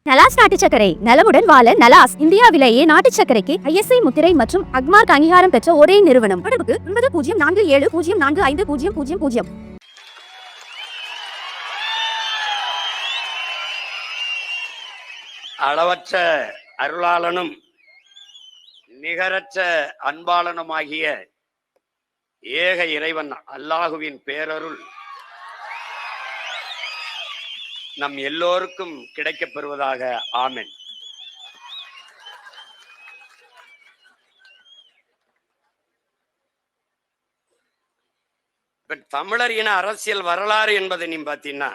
நலாஸ் நாட்டு சர்க்கரை நலமுடன் வாழ நலாஸ் இந்தியாவிலேயே நாட்டு சர்க்கரைக்கு ISI முத்திரை மற்றும் அக்மார்க் அங்கீகாரம் பெற்ற ஒரே நிறுவனம். தொடர்புக்கு 9047045000. அளவற்ற அருளாளனும் நிகரற்ற அன்பாளனுமாகிய ஏக இறைவன் அல்லாஹுவின் பேரருள் நம் எல்லோருக்கும் கிடைக்கப் பெறுவதாக. ஆமென். தமிழர் இன அரசியல் வரலாறு என்பதை நீ பார்த்தீங்கன்னா,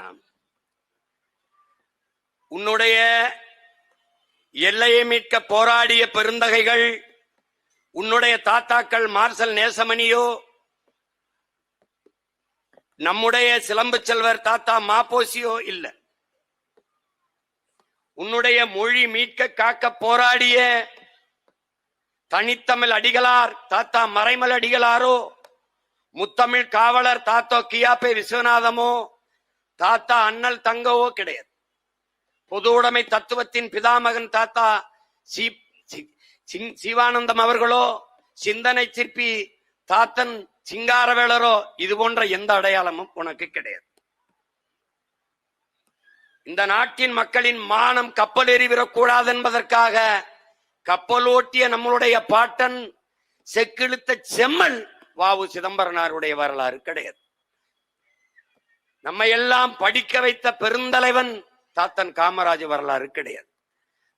உன்னுடைய எல்லையை மீட்க போராடிய பெருந்தகைகள், உன்னுடைய தாத்தாக்கள் மார்சல் நேசமணியோ, நம்முடைய சிலம்பு செல்வர் தாத்தா மாப்போசியோ இல்ல. உன்னுடைய மொழி மீட்க காக்க போராடிய தனித்தமிழ் அடிகளார் தாத்தா மறைமல் அடிகளாரோ, முத்தமிழ் காவலர் தாத்தோ கியாப்பே விஸ்வநாதமோ, தாத்தா அண்ணல் தங்கவோ கிடையாது. பொது உடைமை தத்துவத்தின் பிதாமகன் தாத்தா சிவானந்தம் அவர்களோ, சிந்தனை சிற்பி தாத்தன் சிங்காரவேலரோ, இது போன்ற எந்த அடையாளமும் உனக்கு கிடையாது. இந்த நாட்டின் மக்களின் மானம் கப்பல் எறிவிடக்கூடாது என்பதற்காக கப்பலோட்டிய நம்மளுடைய பாட்டன் செக்கிழுத்த செம்மல் வாவு சிதம்பரனாருடைய வரலாறு கிடையாது. நம்மை எல்லாம் படிக்க வைத்த பெருந்தலைவன் தாத்தன் காமராஜ் வரலாறு கிடையாது.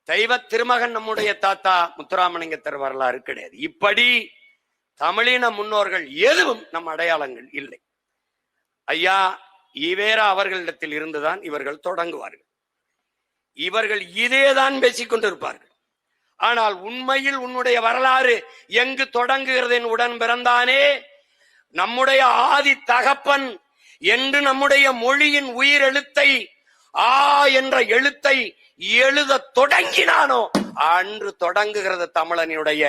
தெய்வ திருமகன் நம்முடைய தாத்தா முத்துராமலிங்கத்தர் வரலாறு கிடையாது. இப்படி தமிழின முன்னோர்கள் எதுவும் நம் அடையாளங்கள் இல்லை. ஐயா ஈவேரா அவர்களிடத்தில் இருந்துதான் இவர்கள் தொடங்குவார்கள். இவர்கள் இதேதான் பேசிக் கொண்டிருப்பார்கள். ஆனால் உண்மையில் உன்னுடைய வரலாறு எங்கு தொடங்குகிறது? உடன் பிறந்தானே நம்முடைய ஆதி தகப்பன் என்று நம்முடைய மொழியின் உயிர் எழுத்தை ஆ என்ற எழுத்தை எழுத தொடங்கினானோ அன்று தொடங்குகிறது தமிழனுடைய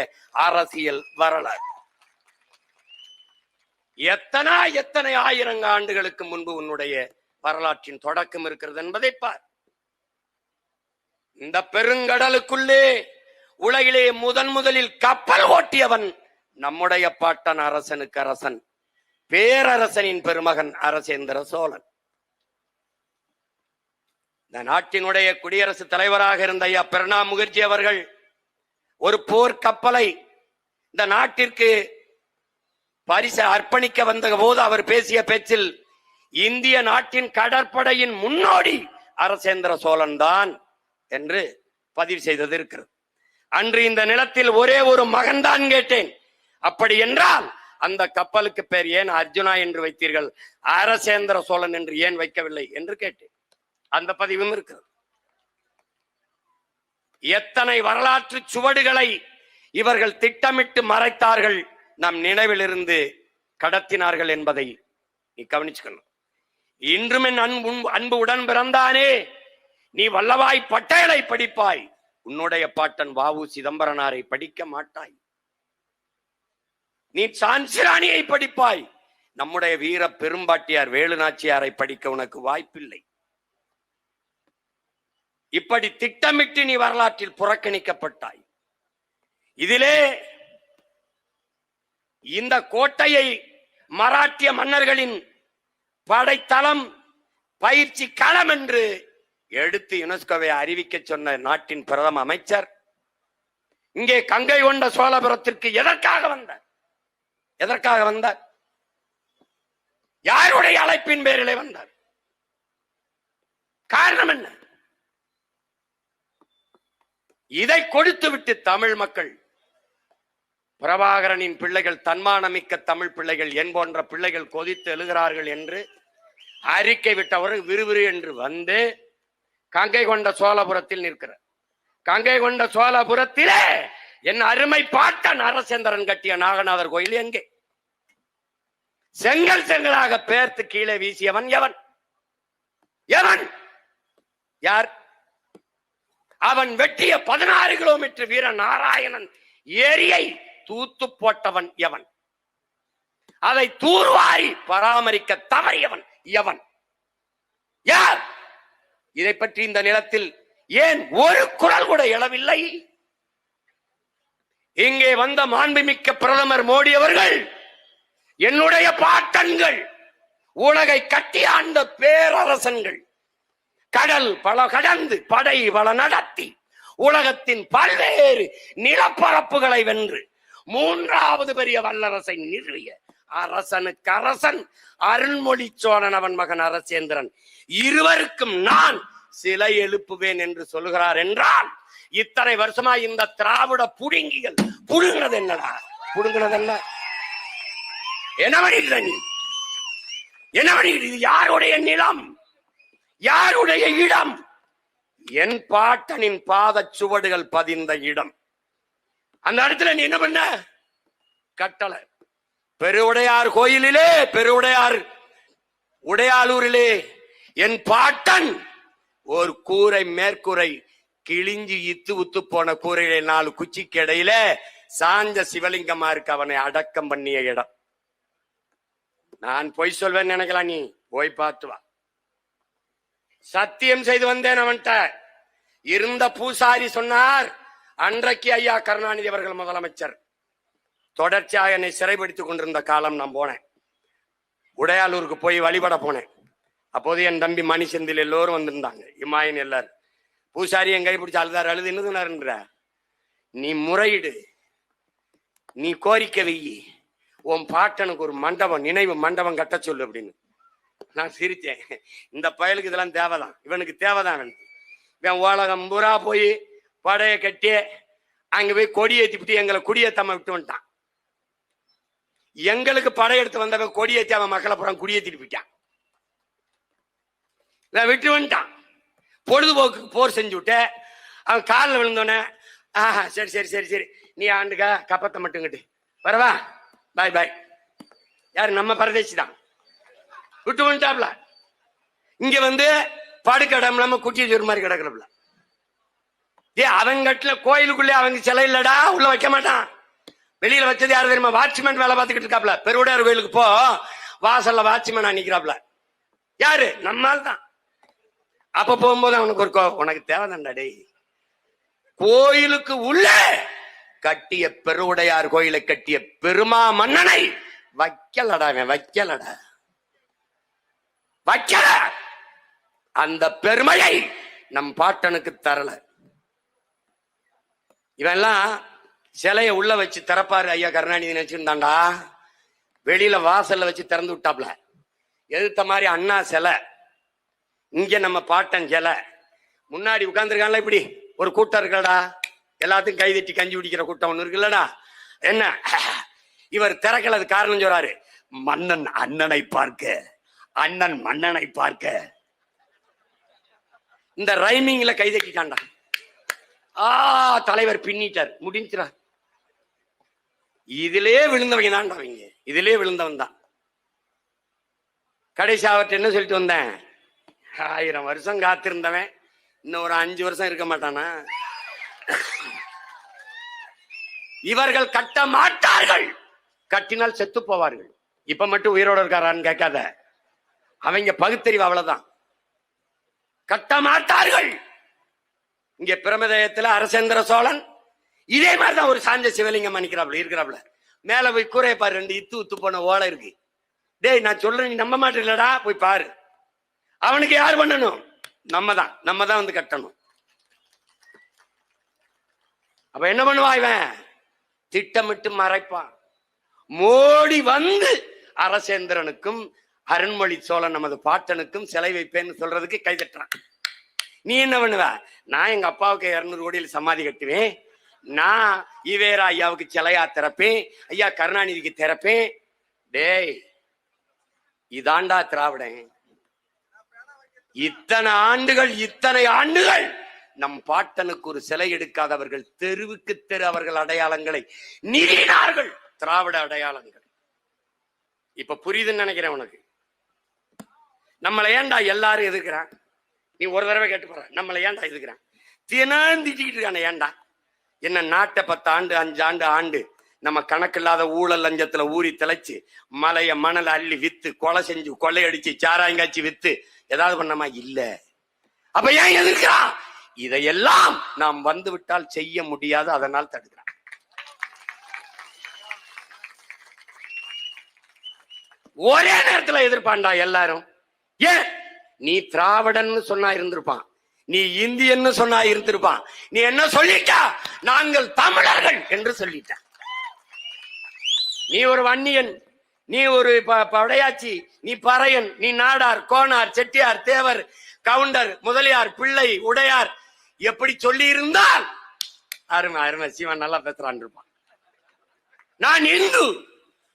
அரசியல் வரலாறு. எத்தனை ஆயிரம் ஆண்டுகளுக்கு முன்பு உன்னுடைய வரலாற்றின் தொடக்கம் இருக்கிறது என்பதை பார். இந்த பெருங்கடலுக்குள்ளே உலகிலே முதலில் கப்பல் ஓட்டியவன் நம்முடைய பாட்டன் அரசனுக்கு அரசன், பேரரசனின் பெருமகன் அரசேந்திர சோழன். இந்த நாட்டினுடைய குடியரசுத் தலைவராக இருந்த ஐயா பிரணாப் முகர்ஜி அவர்கள் ஒரு போர் கப்பலை இந்த நாட்டிற்கு பரிசு அர்ப்பணிக்க வந்த போது அவர் பேசிய பேச்சில் இந்திய நாட்டின் கடற்படையின் முன்னோடி அரசேந்திர சோழன் தான் என்று பதிவு செய்தது இருக்கிறது. அன்று இந்த நிலத்தில் ஒரே ஒரு மகன் தான் கேட்டேன். அப்படி என்றால் அந்த கப்பலுக்கு பேர் ஏன் அர்ஜுனா என்று வைத்தீர்கள், அரசேந்திர சோழன் என்று ஏன் வைக்கவில்லை என்று கேட்டேன். அந்த பதிவும் இருக்கிறது. எத்தனை வரலாற்று சுவடுகளை இவர்கள் திட்டமிட்டு மறைத்தார்கள், நம் நினைவிலிருந்து கடத்தினார்கள் என்பதை நீ கவனிச்சுக்கணும். இன்றும் என் அன்பு உடன் பிறந்தானே, நீ வல்லவாய் பட்டேலை படிப்பாய், உன்னுடைய பாட்டன் வாவு சிதம்பரனாரை படிக்க மாட்டாய். நீ சான்சிராணியை படிப்பாய், நம்முடைய வீர பெரும்பாட்டியார் வேலுநாச்சியாரை படிக்க உனக்கு வாய்ப்பில்லை. இப்படி திட்டமிட்டு நீ வரலாற்றில் புறக்கணிக்கப்பட்டாய். இதிலே இந்த கோட்டையை மராட்டிய மன்னர்களின் படைத்தளம், பயிற்சி களம் என்று எடுத்து யுனெஸ்கோவை அறிவிக்க சொன்ன நாட்டின் பிரதம அமைச்சர் இங்கே கங்கை கொண்ட சோழபுரத்திற்கு எதற்காக வந்தார்? யாருடைய அழைப்பின் பேரிலே வந்தார்? காரணம் என்ன? இதை கொடுத்துவிட்டு தமிழ் மக்கள், பிரபாகரனின் பிள்ளைகள், தன்மானமிக்க தமிழ் பிள்ளைகள், என் போன்ற பிள்ளைகள் கொதித்து எழுகிறார்கள் என்று அறிக்கை விட்டவர்கள் விறுவிறு என்று வந்து கங்கை கொண்ட சோழபுரத்தில் நிற்கிறார். கங்கை கொண்ட சோழபுரத்திலே என் அருமை பாட்டன் அரசேந்திரன் கட்டிய நாகநாதர் கோயில் எங்கே? செங்கலாக பேர்த்து கீழே வீசியவன் எவன்? யார்? அவன் வெட்டிய 16 கிலோமீட்டர் வீர நாராயணன் ஏரியை தூத்து போட்டவன் எவன்? அதை தூர்வாரி பராமரிக்க தவறியவன் எவன்? யார்? இதை பற்றி இந்த நிலத்தில் ஏன் ஒரு குரல் கூட எழவில்லை? இங்கே வந்த மாண்புமிக்க பிரதமர் மோடி அவர்கள் என்னுடைய பாட்டன்கள், உலகை கட்டி ஆண்ட பேரரசன்கள், கடல் பல கடந்து படை பல நடத்தி உலகத்தின் பல்வேறு நிலப்பரப்புகளை வென்று மூன்றாவது பெரிய வல்லரசை நிறுவிய அரசனுக்கு அரசன் அருண்மொழி சோழன் அவன் மகன் அரசேந்திரன் இருவருக்கும் நான் சிலை எழுப்புவேன் என்று சொல்லுகிறார் என்றால், இத்தனை வருஷமா இந்த திராவிட புடுங்கிகள் புடுங்கினது என்னடா? புடுங்கினது என்ன? என்ன பண்ணிட்டு நீ? என்ன பண்ணிட்டு? இது யாருடைய நிலம்? யாருடைய இடம்? என் பாட்டனின் பாத சுவடுகள் பதிந்த இடம். அந்த இடத்துல நீ என்ன பண்ண? கட்டளை. பெருவுடையார் கோயிலிலே, பெருவுடையார் உடையாளூரிலே என் பாட்டன் ஒரு கூரை மேற்கூரை கிழிஞ்சி இத்து உத்து போன கூரையிலே 4 குச்சிக்கு இடையில சாஞ்ச சிவலிங்கமா இருக்கு. அவனை அடக்கம் பண்ணிய இடம். நான் பொய் சொல்வேன்னு நினைக்கலாம், நீ போய் பார்த்து வா. சத்தியம் செய்து வந்தேன் அவன்கிட்ட. இருந்த பூசாரி சொன்னார், அன்றைக்கு ஐயா கருணாநிதி அவர்கள் முதலமைச்சர், தொடர்ச்சியாக என்னை சிறைப்படுத்திக் கொண்டிருந்த காலம் நான் போனேன். உடையாளூருக்கு போய் வழிபட போனேன். அப்போது என் தம்பி மணி செந்தில் எல்லோரும் வந்திருந்தாங்க, இமாயன் எல்லாரும். பூசாரி என் கை பிடிச்சி அழுதார். அழுது என்னதுனாருன்ற, நீ முறையிடு, நீ கோரிக்கை வெயி, உன் பாட்டனுக்கு ஒரு மண்டபம், நினைவு மண்டபம் கட்ட சொல்லு அப்படின்னு. நான் சிரிச்சேன். இந்த பயலுக்கு இதெல்லாம் தேவைதான், இவனுக்கு தேவைதான். இவன் உலகம் பூரா போய் படைய கட்டி அங்க போய் கொடியேற்றி விட்டு எங்களை குடியேத்தாம விட்டு வந்துட்டான். எங்களுக்கு படையெடுத்து வந்தவன் கொடியேற்றி அவன் மக்களை புறம் குடியேற்றிட்டு போயிட்டான். விட்டு வந்துட்டான். பொழுதுபோக்கு போர் செஞ்சு விட்டு அவன் காலில் விழுந்தோடனே, ஆஹா சரி சரி சரி சரி நீ ஆண்டுக்கா கப்பத்தை மட்டும் கட்டு வரவா, பாய் பாய். யாரு? நம்ம பரதேசி தான். விட்டு வந்துட்டாப்ல. இங்க வந்து படுக்கடம் இல்லாம குட்டி ஒரு மாதிரி கிடக்குறப்ல. அவங்கட்ல கோயிலுக்குள்ளே அவங்க சிலை இல்லடா, உள்ள வைக்க மாட்டான். வெளியில வச்சது யாரு தெரியுமா? வாட்ச்மேன் வேலை பார்த்துக்கிட்டு இருக்காப்ல. பெருவுடையார் கோயிலுக்கு போ, வாசல்ல வாட்ச்மேன் நிக்கிறாப்ல. யாரு? நம்மால் தான். அப்ப போகும்போது அவனுக்கு ஒரு உனக்கு தேவைதான்டா டேய், கோயிலுக்கு உள்ள கட்டிய பெருவுடையார் கோயிலை கட்டிய பெருமா மன்னனை வைக்கலடா, வைக்கலடா, வைக்கல. அந்த பெருமையை நம் பாட்டனுக்கு தரல. இவெல்லாம் சிலைய உள்ள வச்சு திறப்பாரு ஐயா கருணாநிதி நினைச்சிருந்தாண்டா. வெளியில வாசல்ல வச்சு திறந்து விட்டாப்ல. எதிர்த்த மாதிரி அண்ணா சிலை, இங்க நம்ம பாட்டன் சிலை. முன்னாடி உட்கார்ந்துருக்கான்ல, இப்படி ஒரு கூட்டம் இருக்கலடா, எல்லாத்தையும் கைதட்டி கஞ்சி குடிக்கிற கூட்டம் ஒண்ணு இருக்குல்லடா. என்ன இவர் திறக்கல, அது காரணம் சொல்றாரு, மன்னன் அண்ணனை பார்க்க, அண்ணன் மன்னனை பார்க்க. இந்த ரைமிங்ல கைதட்டிட்டான்டா. தலைவர் பின்னிட்டார், முடிஞ்சிடா. இதிலே விழுந்தவங்க தான்டா அவங்க, இதிலே விழுந்தவன் தான். கடைசி அவர்கிட்ட என்ன சொல்லிட்டு வந்தேன், 1000 வருஷம் காத்திருந்தவன் இன்னும் ஒரு 5 வருஷம் இருக்க மாட்டானா? இவர்கள் கட்ட மாட்டார்கள், கட்டினால் செத்து போவார்கள். இப்ப மட்டும் உயிரோட இருக்காரான்னு கேட்காத, அவங்க பகுத்தறிவு அவ்வளவுதான். கட்ட மாட்டார்கள். இங்க பிரமதயத்துல அரசேந்திர சோழன் இதே மாதிரிதான் ஒரு சாஞ்ச சிவலிங்கம் இருக்கிறாப்ல. மேல போய் கூரைய பாரு, 2 இத்து உத்து போன ஓலை இருக்கு. டேய் நான் சொல்றேன், நீ நம்ப மாட்டேங்களடா, போய் பாரு. அவனுக்கு யார் பண்ணணும்? நம்ம தான் வந்து கட்டணும். அப்ப என்ன பண்ணுவான் இவன்? திட்டமிட்டு மறைப்பான். மோடி வந்து அரசேந்திரனுக்கும் அருண்மொழி சோழன் நமது பாட்டனுக்கும் சிலை வைப்பேன்னு சொல்றதுக்கு கைதட்டுறான். நீ என்ன பண்ணுவ? நான் எங்க அப்பாவுக்கு 200 கோடியில் சமாதி கட்டுவேன், நான் ஈவேரா ஐயாவுக்கு சிலையா திறப்பேன், ஐயா கருணாநிதிக்கு திறப்பேன். டேய் இதாண்டா திராவிடன். இத்தனை ஆண்டுகள் நம் பாட்டனுக்கு ஒரு சிலை எடுக்காதவர்கள் தெருவுக்கு தெரு அவர்கள் அடையாளங்களை நிறுவினார்கள், திராவிட அடையாளங்கள். இப்ப புரியுதுன்னு நினைக்கிறேன் உனக்கு. நம்மளை ஏன்டா எல்லாரும் எதிர்க்கிறான்? நீ ஒரு தடவை கேட்டு போற, நம்மளை ஏன்டா எதிர்க்கிறான்? தினந்திட்டு இருக்கான ஏன்டா? என்ன நாட்டை 10 ஆண்டு 5 ஆண்டு ஆண்டு நம்ம கணக்கில்லாத ஊழல் லஞ்சத்துல ஊறி திளைச்சு மலைய மணல் அள்ளி வித்து கொலை செஞ்சு கொள்ளையடிச்சு சாராயங்காய்ச்சி வித்து ஏதாவது பண்ணமா இல்ல. அப்ப ஏன் எதிர்க்கிறான்? இதையெல்லாம் நாம் வந்துவிட்டால் செய்ய முடியாது, அதனால் தடுக்கிறான். ஒரே நேரத்தில் எதிர்ப்பான்டா எல்லாரும். ஏன்? நீ திராவிடன் சொன்னா இருந்திருப்பான், நீ இந்தியன்னு சொன்னா இருந்திருப்பான். நீ என்ன சொல்லிட்டா? நாங்கள் தமிழர்கள் என்று சொல்லிட்ட. நீ ஒரு வன்னியன், நீ ஒரு படையாச்சி, நீ பறையன், நீ நாடார், கோனார், செட்டியார், தேவர், கவுண்டர், முதலியார், பிள்ளை, உடையார் எப்படி சொல்லி இருந்தால் அருமை அருமை சீவன் நல்லா பேசுறான் இருப்பான். நான் இந்து,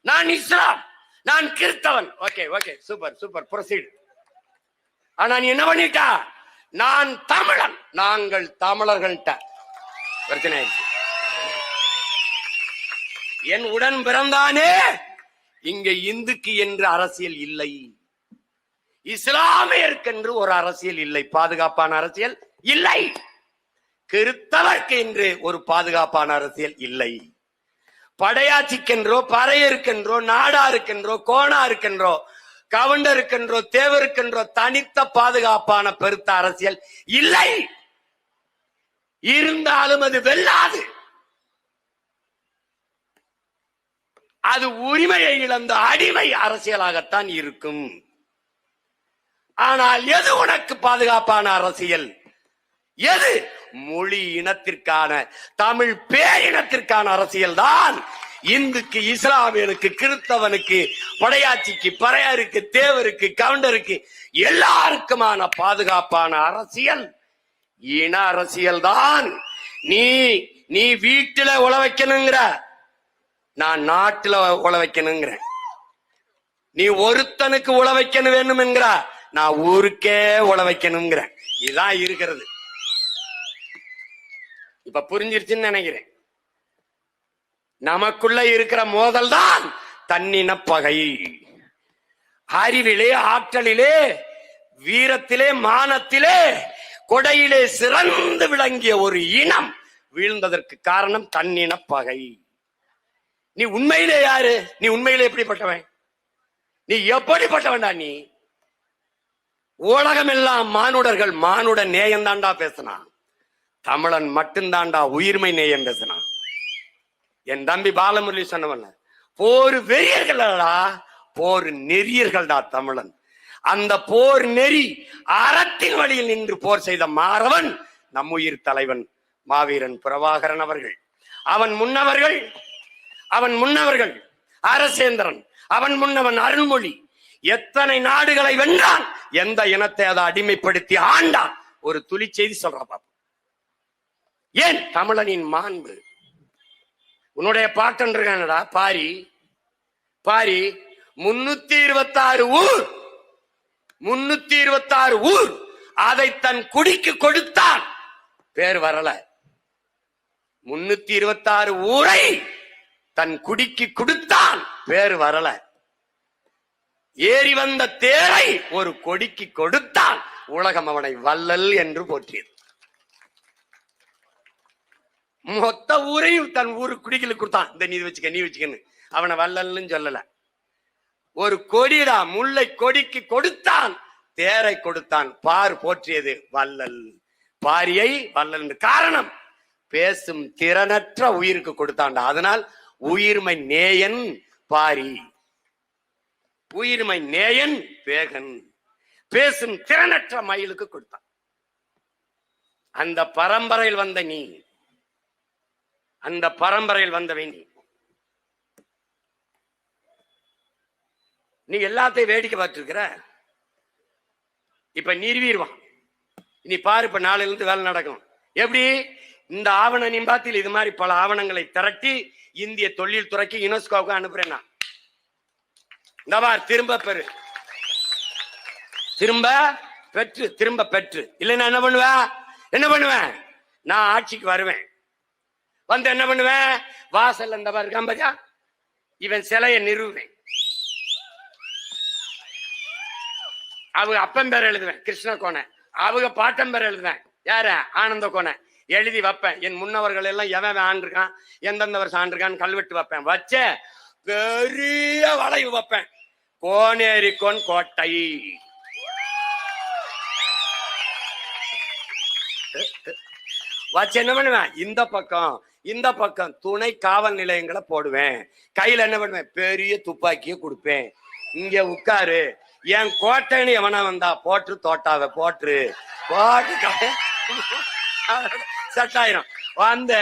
நான் இஸ்லாம், நான் கிறிஸ்தவன். Okay okay, super super, proceed. ஆனா நீ என்ன பண்ணிட்டா? நான் தமிழன், நாங்கள் தமிழர்கள்ட்ட பிரச்சனை ஆயிடுச்சு. என் உடன் பிறந்தானே, இங்க இந்துக்கு என்று அரசியல் இல்லை, இஸ்லாமியருக்கு ஒரு அரசியல் இல்லை, பாதுகாப்பான அரசியல் இல்லை, கிறிஸ்தவருக்கு என்று ஒரு பாதுகாப்பான அரசியல் இல்லை, படையாட்சிக்கென்றோ பறையருக்கென்றோ நாடாருக்கென்றோ கோணாருக்கென்றோ கவுண்டருக்கென்றோ தேவருக்கென்றோ தனித்த பாதுகாப்பான பெருத்த அரசியல் இல்லை. இருந்தாலும் அது வெல்லாது. அது உரிமையை இழந்த அடிமை அரசியலாகத்தான் இருக்கும். ஆனால் எது உனக்கு பாதுகாப்பான அரசியல்? எது? மொழி இனத்திற்கான, தமிழ் பேரினத்திற்கான அரசியல் தான். இந்துக்கு, இஸ்லாமியனுக்கு, கிறிஸ்தவனுக்கு, படையாட்சிக்கு, பறையருக்கு, தேவருக்கு, கவுண்டருக்கு எல்லாருக்குமான பாதுகாப்பான அரசியல் இன அரசியல் தான். நீ வீட்டுல உழ வைக்கணுங்கிற, நான் நாட்டுல உழ வைக்கணுங்கிறேன். நீ ஒருத்தனுக்கு உழ வைக்கணும் வேணும் என்கிற, நான் ஊருக்கே உழ வைக்கணுங்கிறேன். இதுதான் இருக்கிறது. இப்ப புரிஞ்சிருச்சுன்னு நினைக்கிறேன். நமக்குள்ள இருக்கிற மோதல் தான் தன்னின பகை. அறிவிலே, ஆற்றலிலே, வீரத்திலே, மானத்திலே, கொடையிலே சிறந்து விளங்கிய ஒரு இனம் வீழ்ந்ததற்கு காரணம் தன்னின பகை. நீ உண்மையிலே யாரு? நீ உண்மையிலே எப்படிப்பட்டவன்? நீ எப்படிப்பட்டவன்டா? நீ உலகம் எல்லாம் மானுடர்கள் மானுட நேயம் தாண்டா பேசினான், தமிழன் மட்டும்தாண்டா உயிர்மை நேயம் பேசினான். என் தம்பி பாலமுரளி சொன்னவன், போர் வெறியர்களா, போர் நெறியர்கள்டா தமிழன். அந்த போர் நெறி அறத்தின் வழியில் நின்று போர் செய்த மாறவன் நம் உயிர் தலைவன் மாவீரன் பிரபாகரன் அவர்கள். அவன் முன்னவர்கள் அரசேந்திரன், அவன் முன்னவன் அருள்மொழி. எத்தனை நாடுகளை வென்றான், எந்த இனத்தை அதை அடிமைப்படுத்தி ஆண்டான். ஒரு துளி செய்தி சொல்றா பாப்பா. ஏன்? தமிழனின் மாண்பு. உன்னுடைய பாட்டன் இருக்கானடா பாரி, 326 ஊர், 326 ஊர் அதை தன் குடிக்கு கொடுத்தான், பேர் வரல. 326 ஊரை தன் குடிக்கு கொடுத்தான், பேர் வரல. ஏறி வந்த தேரை ஒரு கொடிக்கு கொடுத்தான், உலகம் அவனை வள்ளல் என்று போற்றியது. மொத்த ஊரையும் தன் ஊரு குடிகளுக்கு கொடுத்தான். இந்த நீ வச்சுக்கன்னு அவனை வள்ளல்னு சொல்லல. ஒரு கொடிடா, முல்லை கொடிக்கு கொடுத்தான், தேரை கொடுத்தான், பார் போற்றியது வள்ளல். பாரியை வள்ளல் காரணம் பேசும் திறனற்ற உயிருக்கு கொடுத்தான்டா. அதனால் உயிர்மை நேயன் பாரி, உயிர்மை நேயன் வேகன், பேசும் திறனற்ற மயிலுக்கு கொடுத்தான். அந்த பரம்பரையில் வந்த நீ, அந்த பரம்பரையில் வந்தவை நீ எல்லாத்தையும் வேடிக்கை பார்த்துருக்கிற. இப்ப நிறுவிடுவான். இனி பாரு, இப்ப நாளையில இருந்து வேலை நடக்கும். எப்படி? இந்த ஆவண நிம்பாத்தில் இது மாதிரி பல ஆவணங்களை திரட்டி இந்திய தொழில் துறைக்கு, யுனெஸ்கோவுக்கு அனுப்புறேன். நான் இந்த மாதிரி திரும்ப பெற்று இல்லைன்னா என்ன பண்ணுவேன்? நான் ஆட்சிக்கு வருவேன், வந்து என்ன பண்ணுவேன்? வாசல் அந்த மாதிரி இருக்காம்பா, இவன் சிலையை நிறுவுவேன். அவங்க அப்பன் பேர் எழுதுவேன், கிருஷ்ண கோணை. அவங்க பாட்டன் பேர் எழுதுவேன், யார? ஆனந்த கோணை. எழுதி வைப்பேன். என் முன்னவர்கள் எல்லாம் எவன் ஆண்டிருக்கான், எந்தெந்த வருஷம் ஆண்டிருக்கான்னு கல்வெட்டு வைப்பேன். வச்ச பெரிய வளைவு வைப்பேன், கோனேரிக்கோன் கோட்டை. வச்சு என்ன பண்ணுவேன், இந்த பக்கம் துணை காவல் நிலையங்களை போடுவேன். கையில என்ன பண்ணுவேன், பெரிய துப்பாக்கியை கொடுப்பேன். இங்க உட்காரு, என் கோட்டைன்னு எவனா வந்தா போட்டு தோட்டாவ போட்டு செட் ஆயிரும். வந்த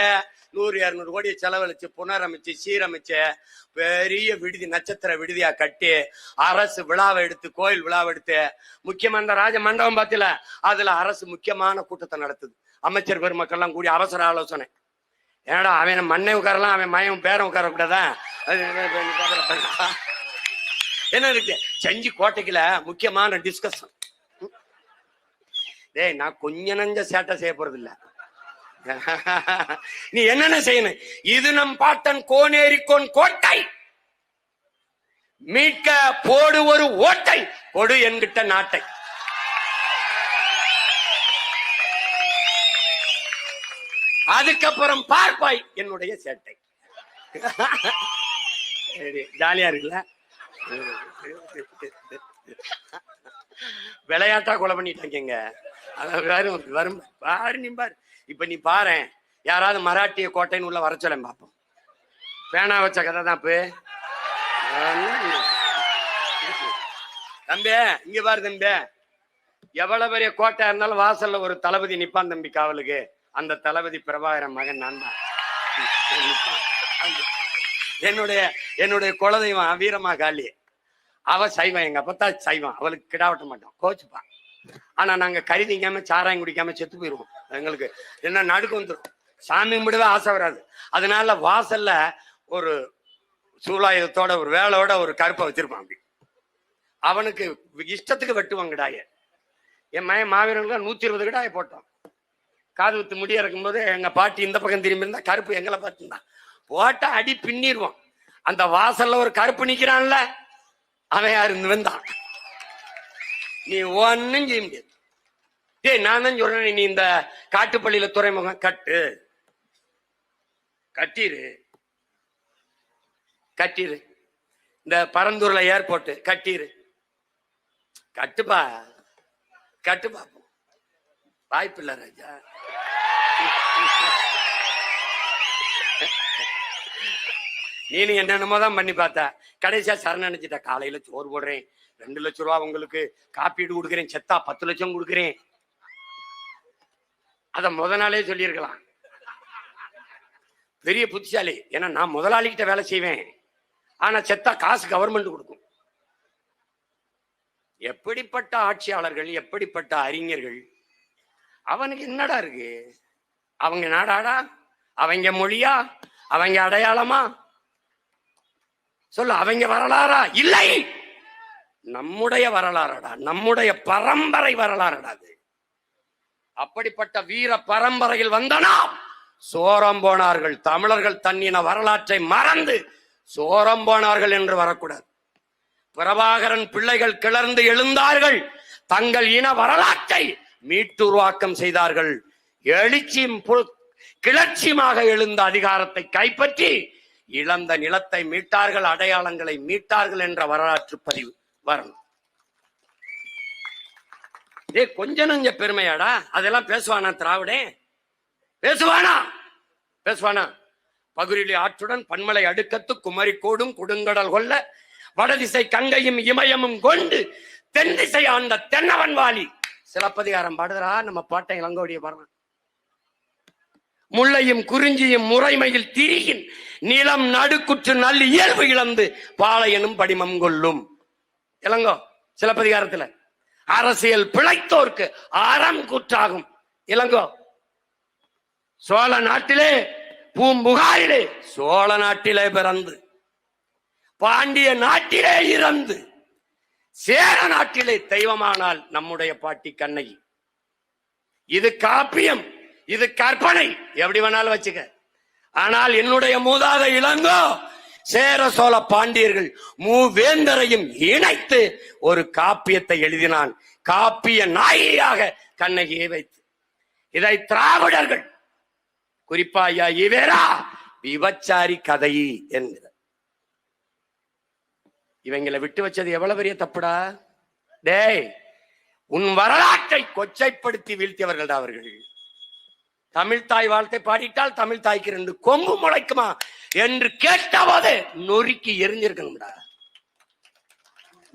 100-200 கோடியை செலவழிச்சு புனரமைச்சு சீரமைச்ச பெரிய விடுதி, நட்சத்திர விடுதியா கட்டி அரசு விழாவை எடுத்து, கோயில் விழாவை எடுத்து, முக்கியமான இந்த ராஜ மண்டபம் பார்த்தல, அதுல அரசு முக்கியமான கூட்டத்தை நடத்துது. அமைச்சர் பெருமக்கள் எல்லாம் கூடி அவசர ஆலோசனை. ஏன்னா அவன் மண்ணை உட்காரலாம், அவன் மயம் பேரம் உட்கார கூடாதா? என்ன இருக்கு செஞ்சு கோட்டைக்குல முக்கியமான டிஸ்கஷன். டேய், நான் கொஞ்ச நஞ்ச சேட்டை செய்ய போறது இல்ல. நீ என்னென்ன செய்யணும், இது நம் பாட்டன் கோனேரிக்கோன் கோட்டை, மீட்க போடு ஒரு ஓட்டை, கொடு என்கிட்ட நாட்டை. அதுக்கப்புறம் பார்ப்பாய் என்னுடைய சேட்டை. ஜாலியா இருக்குல்ல? விளையாட்டா கொலை பண்ணிட்டாங்க. வரும் பாரு, நீ பாரு. இப்ப நீ பாரு, யாராவது மராட்டிய கோட்டைன்னு உள்ள வர சொல்ல பாப்போம். பேனா வச்ச கதை தான். தம்பி இங்க பாரு தம்பி, எவ்வளவு பெரிய கோட்டை இருந்தாலும் வாசல்ல ஒரு தளபதி நிப்பான் தம்பி காவலுக்கு. அந்த தளபதி பிரபாகரன் மகன் நான் தான். என்னுடைய குலதெய்வம் வீரமா காளி. அவ சைவம், எங்க அப்பத்தா சைவம். அவளுக்கு கிடாவட்ட மாட்டோம், கோச்சுப்பா. ஆனா நாங்க கறி திங்காம சாராயம் குடிக்காம செத்து போயிருவோம். எங்களுக்கு என்ன நடுக்கு வந்துடும், சாமி கும்பிடவே ஆசை வராது. அதனால வாசல்ல ஒரு சூலாயுதத்தோட ஒரு வேலையோட ஒரு கருப்பை வச்சிருப்பான். அப்படி அவனுக்கு இஷ்டத்துக்கு வெட்டுவாங்க கிடாய. என் மயன் மாவீரங்களுக்கு 120 கிடாய போட்டோம். காது வித்து முடி இறக்கும் போது எங்க பாட்டி இந்த பக்கம் திரும்பி இருந்தா கருப்பு எங்களை பார்த்துருந்தான். போட்டா அடி பின்னிடுவான். அந்த வாசல்ல ஒரு கருப்பு நிக்கிறான்ல, அவன் யாரு வந்தான். நீ ஒன்னும் செய்ய முடியாது. ஏய், நான் தான் சொல்றேன், நீ இந்த காட்டுப்பள்ளியில துறைமுகம் கட்டிரு, இந்த பரந்தூர்ல ஏர்போர்ட் கட்டுப்பா, வாய்ப்பு இல்ல ராஜா. நீ என்னென்னமோ தான் பண்ணி பார்த்தா, கடைசியா சரண் நினைச்சிட்ட. காலையில சோறு போடுறேன், 2 லட்சம் ரூபா உங்களுக்கு காப்பீடு கொடுக்குறேன், செத்தா 10 லட்சம் கொடுக்குறேன். அத முத நாளே சொல்லியிருக்கலாம். பெரிய புத்திசாலி. ஏன்னா நான் முதலாளிகிட்ட வேலை செய்வேன், ஆனா செத்தா காசு கவர்மெண்ட் கொடுக்கும். எப்படிப்பட்ட ஆட்சியாளர்கள், எப்படிப்பட்ட அறிஞர்கள். அவனுக்கு என்னடா இருக்கு? அவங்க நாடாடா, அவங்க மொழியா, அவங்க அடையாளமா சொல்ல, அவங்க வரலாறா? இல்லை, நம்முடைய வரலாறடா, நம்முடைய பரம்பரை வரலாறடா. அப்படிப்பட்ட வீர பரம்பரையில் வந்தனா சோரம் போனார்கள். தமிழர்கள் தன்னின வரலாற்றை மறந்து சோரம் போனார்கள் என்று வரக்கூடாது. பிரபாகரன் பிள்ளைகள் கிளர்ந்து எழுந்தார்கள், தங்கள் இன வரலாற்றை மீட்டுருவாக்கம் செய்தார்கள். எழுச்சியும் கிளர்ச்சியுமாக எழுந்த அதிகாரத்தை கைப்பற்றி இழந்த நிலத்தை மீட்டார்கள், அடையாளங்களை மீட்டார்கள் என்ற வரலாற்று பதிவு வரணும். கொஞ்ச நஞ்ச பெருமையாடா? அதெல்லாம் பேசுவானா திராவிடே? பேசுவானா? பகுரிலி ஆற்றுடன் பன்மலை அடுக்கத்து குமரி கோடும் கொடுங்கடல் கொல்ல வடதிசை கங்கையும் இமயமும் கொண்டு தென் திசை ஆண்ட தென்னவன் வாலி. சிலப்பதிகாரம் பாடுறா நம்ம பாட்டை இளங்கோடிய பாடுறான். முல்லையும் குறிஞ்சியும் முறைமையில் திரியின் நிலம் நடுக்குற்று நல்ல இயல்பு இழந்து பாளையனும் படிமம் கொள்ளும். இளங்கோ சிலப்பதிகாரத்துல அரசியல் பிழைத்தோர்க்கு அறம் கூற்றாகும். இளங்கோ சோழ நாட்டிலே பூம்புகாரிலே, சோழ நாட்டிலே பிறந்து பாண்டிய நாட்டிலே இறந்து சேர நாட்டிலே தெய்வமானால் நம்முடைய பாட்டி கண்ணகி. இது காப்பியம், இது கற்பனை, எப்படி வேணாலும் வச்சுக்க. ஆனால் என்னுடைய மூதாத இளங்கோ சேர சோழ பாண்டியர்கள் மூவேந்தரையும் இணைத்து ஒரு காப்பியத்தை எழுதினான். காப்பிய நாயியாக கண்ணகியை வைத்து. இதை திராவிடர்கள், குறிப்பா ஐயா ஈவேரா, விபச்சாரி கதை என்கிற. இவங்களை விட்டு வச்சது எவ்வளவு பெரிய தப்புடா. டேய், உன் வரலாற்றை கொச்சைப்படுத்தி வீழ்த்தியவர்கள் அவர்கள். தமிழ் தாய் வாழ்த்தை பாடிட்டால் தமிழ் தாய்க்கு 2 கொம்பு முளைக்குமா என்று கேட்டபோது நொறுக்கி எரிஞ்சிருக்கணும்டா.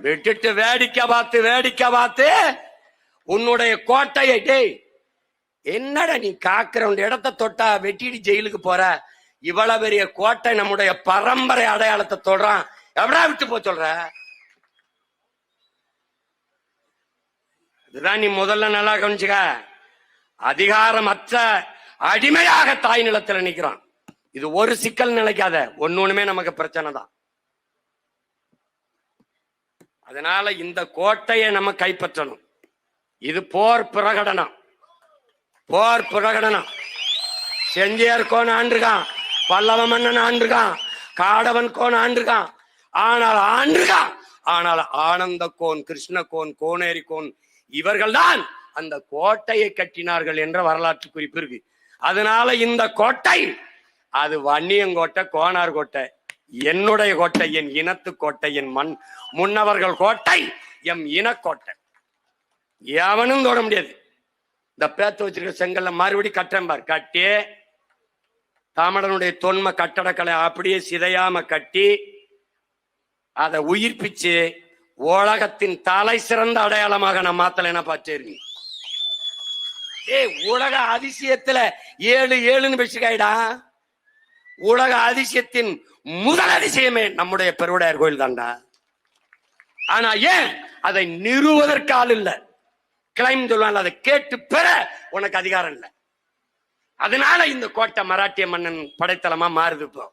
விட்டுட்டு வேடிக்கை பார்த்து உன்னுடைய கோட்டையை, டேய் என்னடா நீ காக்குற இடத்தை தொட்டா வெட்டிட்டு ஜெயிலுக்கு போற, இவ்வளவு பெரிய கோட்டை நம்முடைய பரம்பரை அடையாளத்தை தொடுறான், எவ்வளா விட்டு போ சொல்ற? இதுதான் நீ முதல்ல நல்லா கவனிச்சுக்க. அதிகாரமற்ற அடிமையாக தாய் நிலத்துல நிக்கிறான். இது ஒரு சிக்கல் நினைக்காத, ஒண்ணுமே நமக்கு பிரச்சனை தான். அதனால இந்த கோட்டையை நம்ம கைப்பற்றணும். இது போர் பிரகடனம். செஞ்சியர் கோன் ஆண்டுகான், பல்லவ மன்னன் ஆண்டுகான், காடவன் கோன் ஆண்டுகான். ஆனால் ஆனந்த கோன், கிருஷ்ண கோன், கோனேரி கோன் இவர்கள்தான் அந்த கோட்டையை கட்டினார்கள் என்ற வரலாற்று குறிப்பு இருக்கு. அதனால இந்த கோட்டை அது வன்னியங்கோட்டை, கோனார் கோட்டை, என்னுடைய கோட்டை, என் இனத்து கோட்டை, என் முன்னவர்கள் கோட்டை, எம் இனக்கோட்டை. எவனும் தொட முடியாது. இந்த பேத்து வச்சிருக்க செங்கல்ல மறுபடி கட்டம்பார் கட்டி தாமடனுடைய தொன்ம கட்டடக்கலை அப்படியே சிதையாம கட்டி அதை உயிர்ப்பிச்சு உலகத்தின் தலை சிறந்த அடையாளமாக நான் மாத்தலைன்னா பாச்சேருங்க. உலக அதிசயத்துல 7 பேசிக்காயிடா. உலக அதிசயத்தின் முதல் அதிசயமே நம்முடைய பெருவுடையார் கோயில் தான்டா. ஆனா ஏன் அதை நிறுவதற்கு ஆள் இல்ல, கிளைம் சொல்லுவாங்க, அதை கேட்டு பெற உனக்கு அதிகாரம் இல்லை. அதனால இந்த கோட்டை மராட்டிய மன்னன் படைத்தளமா மாறுது. இப்போ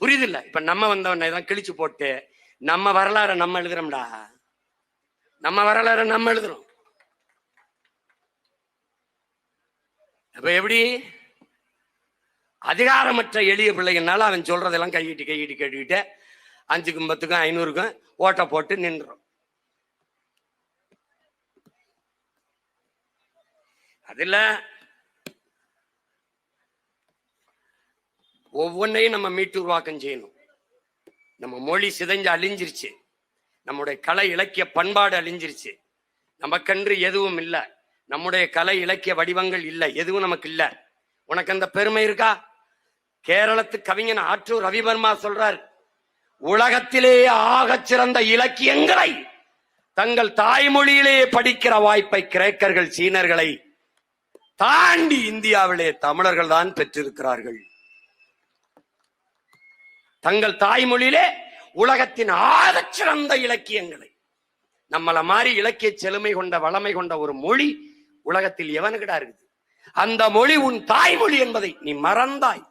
புரியுது இல்ல? இப்ப நம்ம வந்தவனை தான் கிழிச்சு போட்டு நம்ம வரலாறு நம்ம எழுதுறோம்டா. நம்ம வரலாறு நம்ம எழுதுறோம். அப்ப எப்படி அதிகாரமற்ற எளிய பிள்ளைகள்னால அவன் சொல்றதெல்லாம் கையிட்டு கேட்டுக்கிட்டு 5க்கும் 10க்கும் 500க்கும் ஓட்ட போட்டு நின்றோம். அதுல ஒவ்வொன்றையும் நம்ம மீட்டு உருவாக்கம் செய்யணும். நம்ம மொழி சிதைஞ்சு அழிஞ்சிருச்சு, நம்முடைய கலை இலக்கிய பண்பாடு அழிஞ்சிருச்சு, நமக்கென்று எதுவும் இல்லை, நம்முடைய கலை இலக்கிய வடிவங்கள் இல்லை, எதுவும் நமக்கு இல்லை. உனக்கு அந்த பெருமை இருக்கா? கேரளத்து கவிஞன் ஆற்றூர் ரவிவர்மா சொல்றார், உலகத்திலேயே ஆகச் சிறந்த இலக்கியங்களை தங்கள் தாய்மொழியிலேயே படிக்கிற வாய்ப்பை கிரேக்கர்கள், சீனர்களை தாண்டி இந்தியாவிலே தமிழர்கள் தான் பெற்றிருக்கிறார்கள். தங்கள் தாய்மொழியிலே உலகத்தின் ஆகச் சிறந்த இலக்கியங்களை, நம்மள மாதிரி இலக்கிய செழுமை கொண்ட வளமை கொண்ட ஒரு மொழி உலகத்தில் எவனுக்கிடா இருக்குது? அந்த மொழி உன் தாய்மொழி என்பதை நீ மறந்தாய்.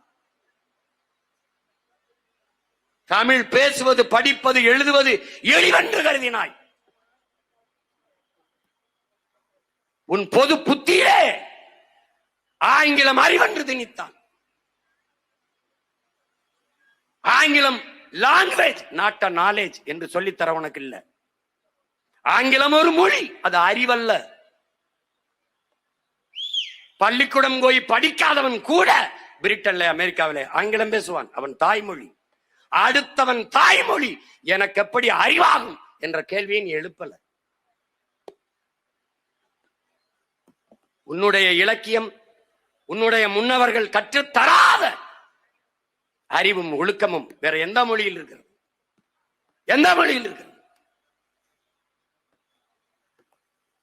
தமிழ் பேசுவது, படிப்பது, எழுதுவது எளிவென்று கருதினாய். உன் பொது புத்தியிலே ஆங்கிலம் அறிவென்று திணித்தான். ஆங்கிலம் லாங்குவேஜ், நாட் அ நாலேஜ் என்று சொல்லித்தர உனக்கு இல்ல. ஆங்கிலம் ஒரு மொழி, அது அறிவல்ல. பள்ளிக்கூடம் போய் படிக்காதவன் கூட பிரிட்டன்ல, அமெரிக்காவிலே ஆங்கிலம் பேசுவான். அவன் தாய்மொழி. அடுத்தவன் தாய்மொழி எனக்கு எப்படி அறிவாகும் என்ற கேள்வியை நீ எழுப்பல. உன்னுடைய இலக்கியம், உன்னுடைய முன்னவர்கள் கற்றுத்தராத அறிவும் ஒழுக்கமும் வேற எந்த மொழியில் இருக்கிறது? எந்த மொழியில் இருக்கிறது?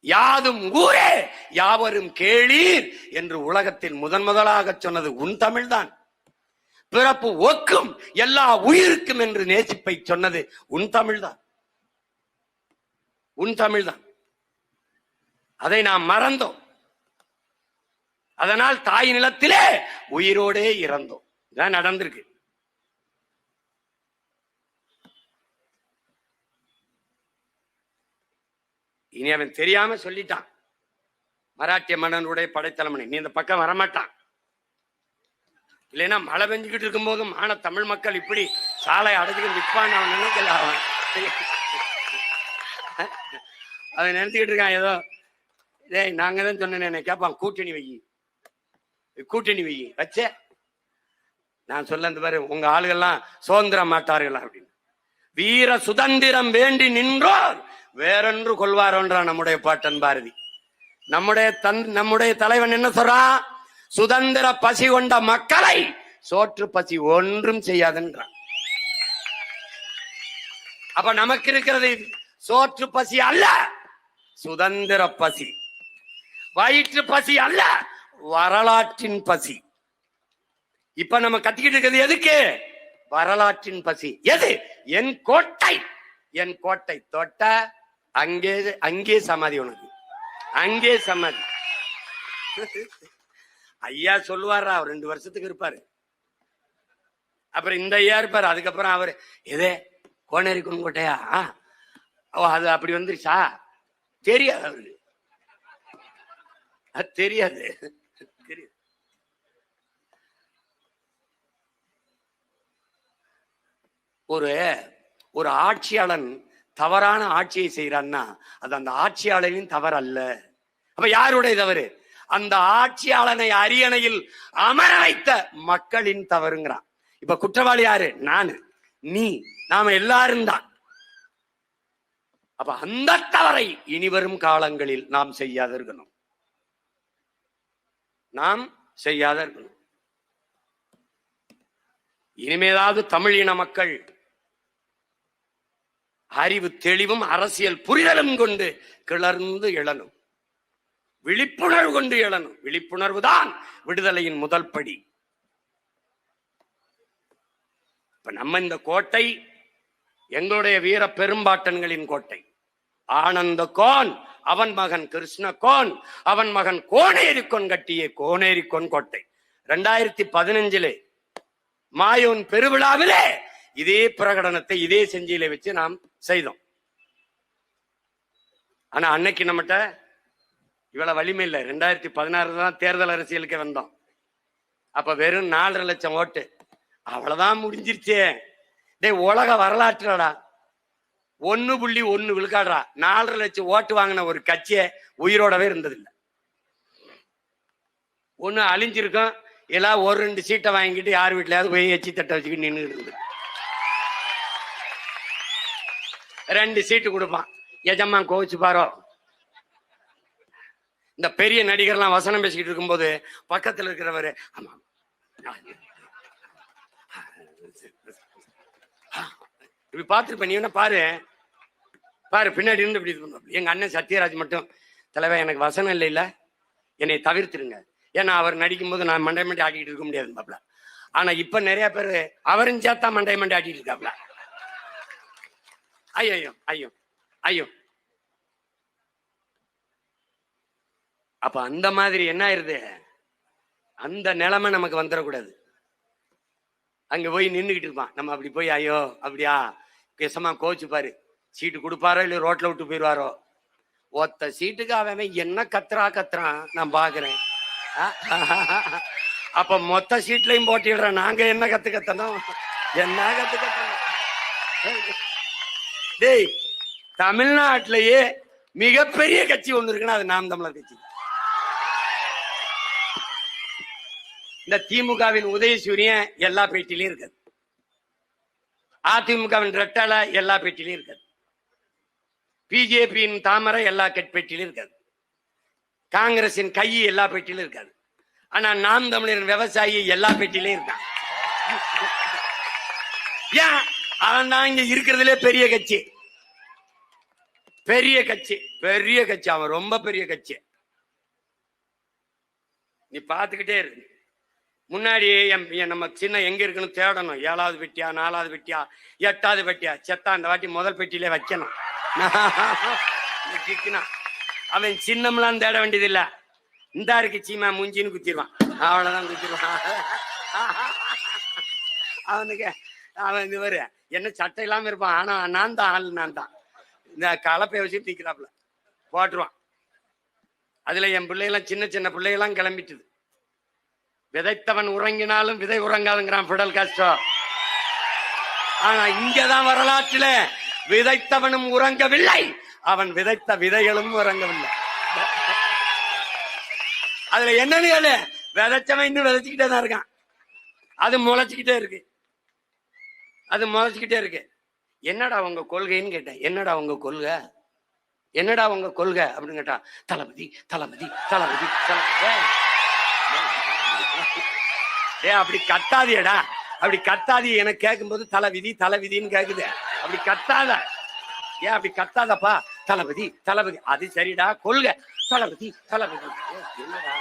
யாதும் ஊரே யாவரும் கேளீர் என்று உலகத்தில் முதலாக சொன்னது உன் தமிழ்தான். பிறப்பு ஒக்கும் எல்லா உயிருக்கும் என்று நேசிப்பை சொன்னது உன் தமிழ்தான். உன் தமிழ்தான். அதை நாம் மறந்தோம். அதனால் தாய் நிலத்திலே உயிரோடே இறந்தோம். இதான் நடந்திருக்கு. இனி அவன் தெரியாம சொல்லிட்டான், மராட்டிய மன்னனுடைய படைத்தலைமனை, நீ இந்த பக்கம் வரமாட்டான். இல்லைன்னா மழை பெஞ்சுக்கிட்டு இருக்கும் போதும் ஆனா தமிழ் மக்கள் இப்படி சாலை அடைச்சுக்கிட்டு நிற்பான்னு அவன் நினைக்கல. அவன் நினைச்சுக்கிட்டு இருக்கான் ஏதோ, டேய் நாங்க தான் சொன்னேன் கேட்பான், கூட்டணி வை வச்சே. நான் சொல்ல இந்த பாரு, உங்க ஆளுகள்லாம் சுதந்திரம் மாட்டார்களா அப்படின்னு. வீர சுதந்திரம் வேண்டி நின்றோர் வேறொன்று கொள்வாரோன்றான் நம்முடைய பாட்டன் பாரதி. நம்முடைய தலைவன் என்ன சொல்றான்? சுதந்திர பசி கொண்ட மக்களை சோற்று பசி ஒன்றும் செய்யாதுன்றான். அப்ப நமக்கு இருக்கிறது சோற்று பசி அல்ல, சுதந்திர பசி. வயிற்று பசி அல்ல, வரலாற்றின் பசி. இப்ப நம்ம கத்திக்கிட்டு இருக்கிறது எதுக்கு? வரலாற்றின் பசி. எது? என் கோட்டை. என் கோட்டை தொட்ட அங்கே சமாதி, உனக்கு அங்கே சமாதி. ஐயா சொல்லுவாரா, அவர் 2 வருஷத்துக்கு இருப்பாரு, அப்புறம் இந்த ஐயா இருப்பாரு, அதுக்கப்புறம் அவரு எதே கோனேரி கோட்டையா அது அப்படி வந்துருச்சா தெரியாது, அவருக்கு அது தெரியாது. ஒரு ஆட்சியாளன் தவறான ஆட்சியை செய்யறான்னா அது அந்த ஆட்சியாளரின் தவறு அல்ல. அப்ப யாருடைய தவறு? அந்த ஆட்சியாளனை அரியணையில் அமர வைத்த மக்களின் தவறுங்கிறான். இப்ப குற்றவாளி யாரு? நானு, நீ, நாம எல்லாரும் தான். அப்ப அந்த தவறை இனிவரும் காலங்களில் நாம் செய்யாத இருக்கணும். இனிமேதாவது தமிழ் இன மக்கள் அறிவு தெளிவும் அரசியல் புரிதலும் கொண்டு கிளர்ந்து எழணும், விழிப்புணர்வு கொண்டு எழணும். விழிப்புணர்வு தான் விடுதலையின் முதல் படி. இப்ப நம்ம இந்த கோட்டை எங்களுடைய வீர பெரும்பாட்டன்களின் கோட்டை. ஆனந்த கோன், அவன் மகன் கிருஷ்ண கோன், அவன் மகன் கோனேரிக்கோன் கட்டிய கோனேரிக்கோன் கோட்டை 2015 மாயோன் பெருவிழாவிலே இதே பிரகடனத்தை இதே செஞ்சியில வச்சு நாம் செய்தோம். ஆனா அன்னைக்கு நம்மகிட்ட இவ்வளவு வலிமை இல்லை. 2016 தான் தேர்தல் அரசியலுக்கு வந்தோம். அப்ப வெறும் 4.5 லட்சம் ஓட்டு, அவ்வளவுதான் முடிஞ்சிருச்சே. உலக வரலாற்றுடா 1.1 விழுக்காடுறா 4.5 லட்சம் ஓட்டு வாங்கின ஒரு கட்சியை உயிரோடவே இருந்ததில்லை. ஒண்ணு அழிஞ்சிருக்கும், எல்லாம் 1-2 சீட்டை வாங்கிட்டு யார் வீட்டுலயாவது போய் எச்சி தட்டை வச்சுக்கிட்டு நின்று இருந்தது. 2 சீட்டு கொடுப்பான், எஜமா கோவிச்சு பாரோ. இந்த பெரிய நடிகர்லாம் வசனம் பேசிக்கிட்டு இருக்கும்போது பக்கத்துல இருக்கிறவரு ஆமா இப்படி பார்த்துருப்ப, நீ என்ன பாரு பாரு பின்னாடி இருந்து இப்படி. எங்க அண்ணன் சத்யராஜ் மட்டும், தலைவர் எனக்கு வசனம் இல்லை, என்னை தவிர்த்துருங்க. ஏன்னா அவர் நடிக்கும் போது நான் மண்டை மண்டி ஆட்டிட்டு இருக்க முடியாது பாப்ல. ஆனா இப்ப நிறைய பேர் அவரும் சேர்த்தா மண்டை மண்டி ஆட்டிட்டு இருக்காப்ல. ஐயோ ஐயோ ஐயோ. அப்ப அந்த மாதிரி என்ன ஆயிருது, அந்த நிலைமை நமக்கு வந்துடக்கூடாது. அங்க போய் நின்றுகிட்டு இருப்பான், நம்ம அப்படி போய் ஐயோ அப்படியா கேசமா கோச்சு பாரு, சீட்டு கொடுப்பாரோ இல்ல ரோட்ல விட்டு போயிடுவாரோ. ஒத்த சீட்டுக்கு அவன் என்ன கத்துறான் நான் பாக்குறேன். அப்ப மொத்த சீட்லயும் போட்டிடுறேன். நாங்க என்ன கத்துக்கத்தனும், என்ன கத்துக்கத்தனும். டேய், தமிழ்நாட்டிலேயே மிகப்பெரிய கட்சி ஒண்ணு இருக்குன்னா அது நாம் தமிழர் கட்சி. இந்த திமுகவின் உதயசூரியன் எல்லா பேட்டிலையும் இருக்காது, அதிமுகவின் ரெட்டலை எல்லா பேட்டிலையும் இருக்காது, பிஜேபியின் தாமரை எல்லா பேட்டிலையும் இருக்காது, காங்கிரசின் கை எல்லா பேட்டிலும் இருக்காது. ஆனா நாம் தமிழரின் விவசாயி எல்லா பேட்டிலையும் இருக்கான். ஏன்? அவன் தான் இங்க இருக்கிறதுலே பெரிய கட்சி, பெரிய கட்சி, பெரிய கட்சி. அவன் ரொம்ப பெரிய கட்சி. நீ பாத்துக்கிட்டே இரு. முன்னாடி நம்ம சின்ன எங்க இருக்குன்னு தேடணும். 7வது பெட்டியா, 4வது பெட்டியா, 8வது பெட்டியா, செத்தா அந்த வாட்டி முதல் பெட்டியிலே வைக்கணும். அவன் சின்னம்லாம் தேட வேண்டியது இல்ல, இந்த இருக்கு சீமா மூஞ்சின்னு குத்திடுவான், அவ்வளவுதான் குத்திடுவான். அவனுக்கு அவன் இது வரு என்ன சட்டை இல்லாம இருப்பான், ஆனா நான் தான் ஆள், நான் தான் இந்த கலப்பை வச்சு தீக்கிறாப்புல போட்டுருவான். அதுல என் பிள்ளைகளாம் சின்ன சின்ன பிள்ளைகளாம் கிளம்பிட்டுது. விதைத்தவன் உறங்கினாலும் விதை உறங்காதுங்கிறான் பிடல் காஸ்ட்ரோ. ஆனா இங்கதான் வரலாற்றில விதைத்தவனும் உறங்கவில்லை, அவன் விதைத்த விதைகளும் உறங்கவில்லை. அதுல என்னன்னு விதைச்சவன் இன்னும் விதைச்சுக்கிட்டே தான் இருக்கான். அது முளைச்சுக்கிட்டே இருக்கு, அது முளைச்சுக்கிட்டே இருக்கு. என்னடா உங்க கொள்கைன்னு கேட்டேன். என்னடா உங்க கொள்கை? என்னடா உங்க கொள்கை அப்படின்னு கேட்டா, தளபதி தளபதி தளபதி அப்படி கத்தாதியடா, அப்படி கத்தாதி. எனக்கு கேட்கும்போது தளவிதி தளவிதின்னு கேக்குது. அப்படி கத்தாத, ஏன் அப்படி கத்தாதப்பா? தளபதி தளபதி. அது சரிடா, கொள்கை தளபதி தளபதி. என்னடா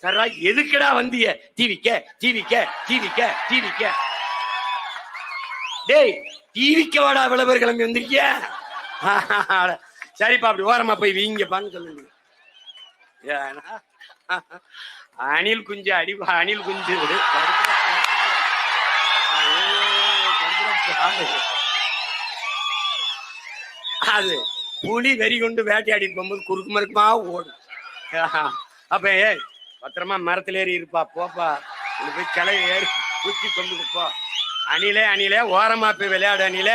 சரா, எதுக்குடா வந்திய? டிவிக்க டிவிக்க டிவிக்க டிவிக்க. டேய், டிவிக்க வாடா, இவ்வளவு பேர் கிளம்பி வந்திருக்கிய. சரிப்பா, அப்படி ஓரமா போய் வீங்கப்பான்னு சொல்லுங்க. அணில் குஞ்சு அடிப்பா, அணில் குஞ்சு. அது புலி வெறி கொண்டு வேட்டையாடி போகும்போது குறுக்கு மறுக்குமா ஓடும். அப்ப பத்திரமா மரத்துல ஏறி இருப்பா, போப்பா, போய் கிளை ஏறி குச்சி கொண்டு போ. அணிலே அணிலே ஓரமா போய் விளையாடு. அணிலே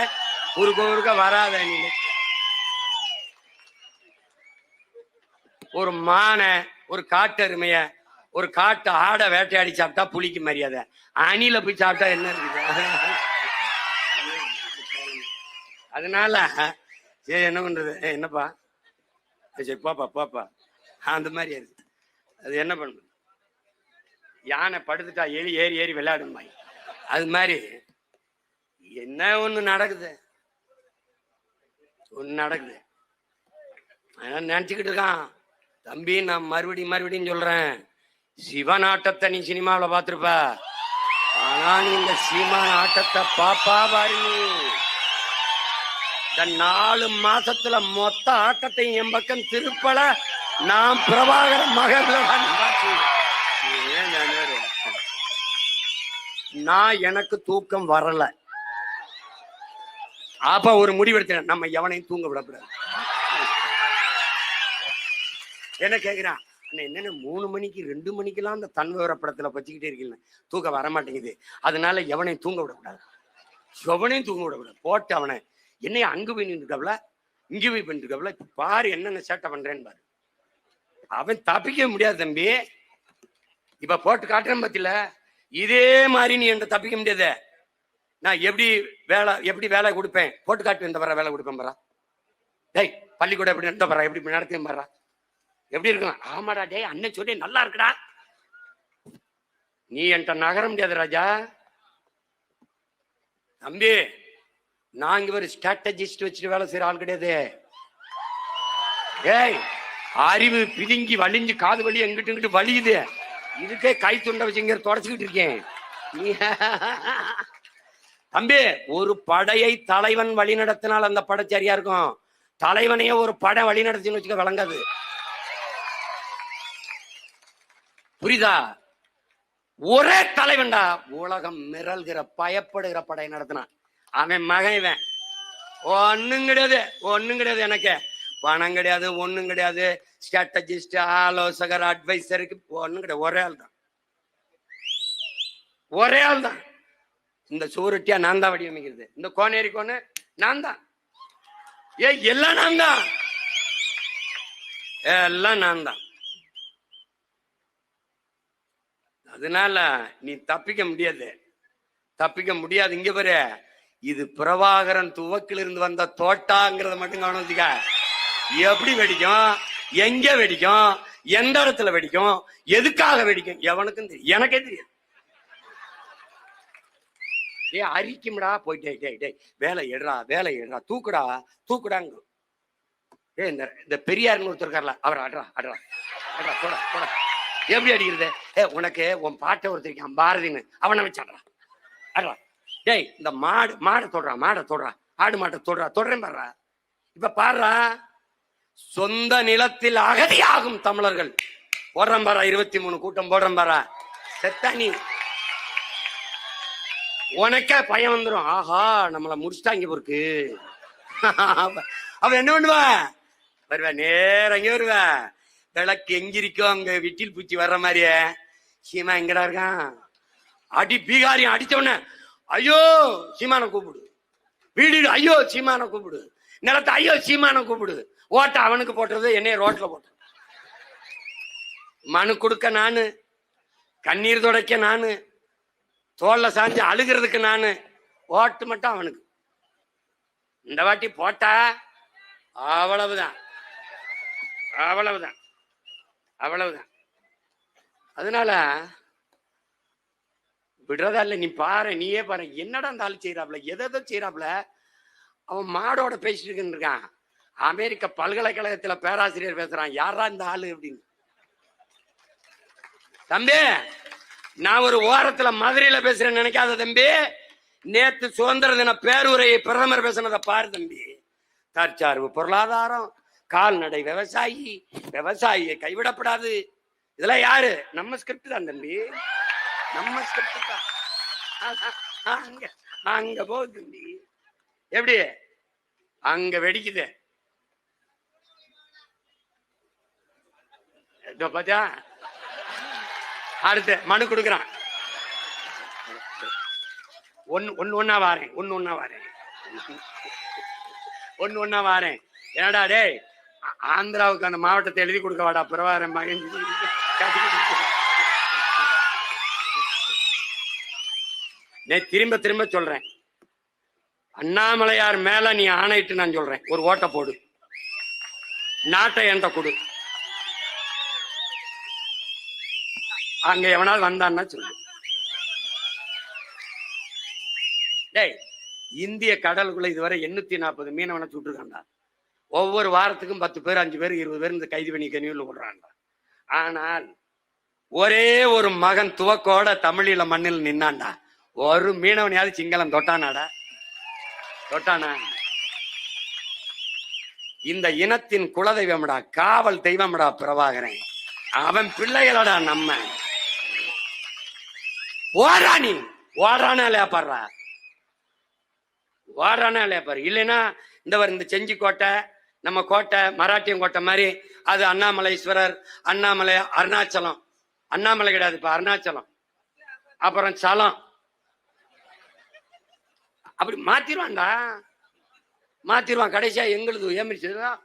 குறுக்க குறுக்க வராத. அணிலே ஒரு மானை, ஒரு காட்டு அருமைய, ஒரு காட்டு ஆடை வேட்டையாடி சாப்பிட்டா புலிக்கு மரியாதை. அணில போய் சாப்பிட்டா என்ன இருக்குது? அதனால சரி, என்ன பண்றது? என்னப்பா, சரி போப்பா போப்பா, அந்த மாதிரி இருக்கு. அது என்ன பண்ணுது? யானை படுத்துட்டா எலி ஏறி ஏறி விளையாடுமா, அது மாதிரி என்ன ஒண்ணு நடக்குது, ஒண்ணு நடக்குது. நினைச்சுக்கிட்டு இருக்கான் தம்பி. நான் மறுபடியும் சொல்றேன், சிவன் ஆட்டத்தை நீ சினிமாவில் பார்த்திருப்ப, ஆனா நீ இந்த சீமான் ஆட்டத்தை பாப்பா பாரு. இந்த 4 மாசத்துல மொத்த ஆட்டத்தையும் என் பக்கம் திருப்பல. நான் பிரபாகர மகன். நான் எனக்கு தூக்கம் வரல. அப்ப ஒரு முடிவெடுத்தேன், நம்ம எவனையும் தூங்க விடக்கூடாது. என்ன கேக்குறான், என்னன்னு 3 மணிக்கு 2 மணிக்கெல்லாம் அந்த தன்விவர படத்துல வச்சுக்கிட்டே இருக்கீங்க, தூக்கம் வரமாட்டேங்குது. அதனால எவனையும் தூங்க விடக்கூடாது, எவனையும் தூங்க விடக்கூடாது. போட்டு அவனை என்னைய அங்கு போய் நின்றுக்கவல, இங்க போய் பண்ணிருக்கவல, இப்ப பாரு என்னென்ன சேட்டை பண்றேன்னு பாரு. அவன் தப்பிக்க முடியாது தம்பி. இப்ப போட்டு காட்டுறேன் பத்தில, இதே மாதிரி நீ என்ற தப்பிக்க முடியாது. நான் எப்படி வேலை கொடுப்பேன், போட்டு காட்டு இந்த வேலை கொடுப்பேன் பாரா. டேய், பள்ளிக்கூடம் எப்படி நடத்த பாரா, எப்படி நடத்தேன் பாரா, எப்படி இருக்கும்? ஆமாடா டேய், அண்ணன் சொல்லி நல்லா இருக்குடா. நீ என்கிட்ட நகர முடியாது ராஜா. தம்பி, நாங்க ஒரு ஸ்ட்ராட்டஜிஸ்ட் வச்சுட்டு வேலை செய்யற ஆள் கிடையாது. ஏய், அறிவு பிதுங்கி வலிஞ்சு காது வலி எங்கிட்டு இங்கிட்டு வலியுது. இதுக்கே கை துண்டை வச்சுங்க தொடச்சுக்கிட்டு இருக்கேன். தம்பி, ஒரு படையை தலைவன் வழி நடத்தினால் அந்த படை சரியா இருக்கும். தலைவனையே ஒரு படை வழி நடத்தின்னு வச்சுக்க விளங்காது. புரியுதா? ஒரே தலைவன்டா உலகம் மிரல்கிற பயப்படுகிற படை நடத்தினான். அவன் மகன் இவன். ஒன்னும் கிடையாது எனக்கு. பணம் கிடையாது, ஒண்ணும் கிடையாது. ஸ்ட்ராட்டஜிஸ்ட், ஆலோசகர், அட்வைசருக்கு ஒண்ணும் கிடையாது. ஒரே ஆள் தான். இந்த சூருட்டியா நான் தான் வடிவமைக்கிறது. இந்த கோனேரி கோனு நான் தான். எல்லாம் நான் தான், எல்லாம் நான் தான். அதனால நீ தப்பிக்க முடியாது. இங்க பாரு, இது பிரபாகரன் துவக்கிலிருந்து வந்த தோட்டாங்கிறத மட்டும் கவனிச்சுக்க. எப்படி வெடிக்கும், எங்க வெடிக்கும், எந்த இடத்துல வெடிக்கும், எதுக்காக வெடிக்கும் எவனுக்கும் தெரியும், எனக்கே தெரியும். அரிக்கும்டா போயிட்டே வேலை எடுறா தூக்குடாங்க. இந்த பெரியார்னு ஒருத்தர் இருக்கார்ல, அவர் அட்ரா போட எப்படி அடிக்கிறது? உனக்கு உன் பாட்டை ஒருத்தருக்கான் பாரதின்னு, அவனை வச்சாடுறா அட்ரா. டேய், இந்த மாடை தொடுறா, ஆடு மாட்டை தொடுறேன் பாடுறா. இப்ப பாடுறா, சொந்த நிலத்தில் அகதியாகும் தமிழர்கள் போடுறேன் பாரா. 23 கூட்டம் போடுறேன் பாரா. செத்தா நீ, உனக்கே பயம் வந்துடும். ஆஹா, நம்மள முடிச்சுட்டாங்க பொருக்கு. அவன் என்ன பண்ணுவா, வருவா நேரம் அங்கே வருவா. விளக்கு எங்கிருக்கோ அங்க விட்டில் பூச்சி வர்ற மாதிரியே, சீமா எங்கடா இருக்கான், அடி பீகாரியம் அடிச்ச உடனே ஐயோ சீமான கூப்பிடு, வீடு ஐயோ சீமான கூப்பிடு, நிலத்தை ஐயோ சீமான கூப்பிடு. ஓட்ட அவனுக்கு போட்டுறது, என்னைய ரோட்ல போட்டு மனு கொடுக்க நானு, கண்ணீர் துடைக்க நானு, தோல்ல சாஞ்சு அழுகிறதுக்கு நானு, ஓட்டு மட்டும் அவனுக்கு. இந்த வாட்டி போட்டா அவ்வளவுதான், அவ்வளவுதான், அவ்வளவுதான். அதனால விடுறதா இல்ல. நீ பாரு, நீயே பாரு, என்னடா அந்த ஆளு செய்யறாப்ல, எதோ செய்யறாப்ல. அவன் மாடோட பேசிட்டு இருக்கான். அமெரிக்க பல்கலைக்கழகத்துல பேராசிரியர் பேசுறான், யாரா இந்த ஆளு அப்படின்னு. தம்பி, நான் ஒரு ஓரத்துல மதுரையில பேசுறேன்னு நினைக்காத தம்பி. நேத்து சுதந்திர தின பேருரையை பிரதமர் பேசினதை பாரு தம்பி. தற்சார்பு பொருளாதாரம், கால்நடை விவசாயி, விவசாயியை கைவிடப்படாது. இதெல்லாம் யாரு? நம்ம ஸ்கிரிப்ட் தான் தம்பி, நம்ம ஸ்கிரிப்ட் தான். அங்க அங்க போகுது தம்பி. எப்படி அங்க வெடிக்குது பாத்தியா? அடுத்து மனு கொடுக்குறான். ஒன்னா வாரேன். என்னடா டேய், ஆந்திராவுக்கு அந்த மாவட்டத்தை எழுதி கொடுக்க வாடா பிரபாகரன் மகன். திரும்ப திரும்ப சொல்றேன், அண்ணாமலையார் மேல நீ ஆணையிட்டு நான் சொல்றேன், ஒரு ஓட்ட போடு, நாட்டை என்கிட்ட கொடு. அங்க எவனாவது வந்தான்னா சொல்லு. டேய், இந்திய கடலுக்குள்ள இதுவரை 840 மீனவனை சுட்டுருக்காண்டா. ஒவ்வொரு வாரத்துக்கும் 10 பேர் 5 பேர் 20 பேர் இந்த கைது பண்ணி கனிவில் விடுறான்டா. ஆனால் ஒரே ஒரு மகன் துவக்கோட தமிழில மண்ணில் நின்னான்டா. ஒரு மீனவனையாவது சிங்களம் தொட்டானாடா? தொட்டானா? இந்த இனத்தின் குலதெய்வம்டா, காவல் தெய்வம்டா பிரபாகரன். அவன் பிள்ளைகளடா நம்ம. ஓடுறா, நீ ஓடுறானா இல்லையா பாடுறா, ஓடுறானா இல்லையா பாரு. இல்லைன்னா இந்த செஞ்சி கோட்டை, நம்ம கோட்டை மராட்டியம் கோட்டை மாதிரி, அது அண்ணாமலைஸ்வரர், அண்ணாமலை அருணாச்சலம். அண்ணாமலை கிடையாது, இப்ப அருணாச்சலம், அப்புறம் சலம், அப்படி மாத்திருவான்டா, மாத்திருவான். கடைசியா எங்களுக்கு ஏமிச்சுதான்.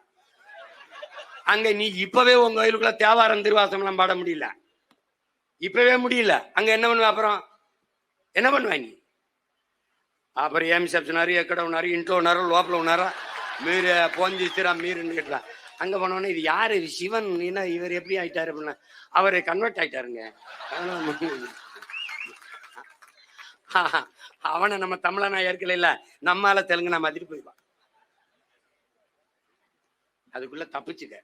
அங்க நீ இப்பவே உங்க கோயிலுக்குள்ள தேவாரம் திருவாசம் எல்லாம் பாட முடியல, இப்பவே முடியல. அங்க என்ன பண்ணுவ? அப்புறம் என்ன பண்ணுவ நீ? அப்புறம் ఏమి చెప్తున్నారు, ఎక్కడ ఉన్నారు, ఇంట్లో ఉన్నారు, లోపల ఉన్నారా, మీరు போஞ்சிச்சுரா மீருன்னு கேட்டா. அங்க போனோடனே இது யாரு, சிவன், என்ன இவர் எப்படி ஆயிட்டாரு அப்படின்னா, அவரு கன்வெர்ட் ஆயிட்டாருங்க. அவனை நம்ம தமிழனா ஏற்கல, இல்ல நம்மால தெலுங்கு நான் மாதிரி போய்வான். அதுக்குள்ள தப்பிச்சுக்க.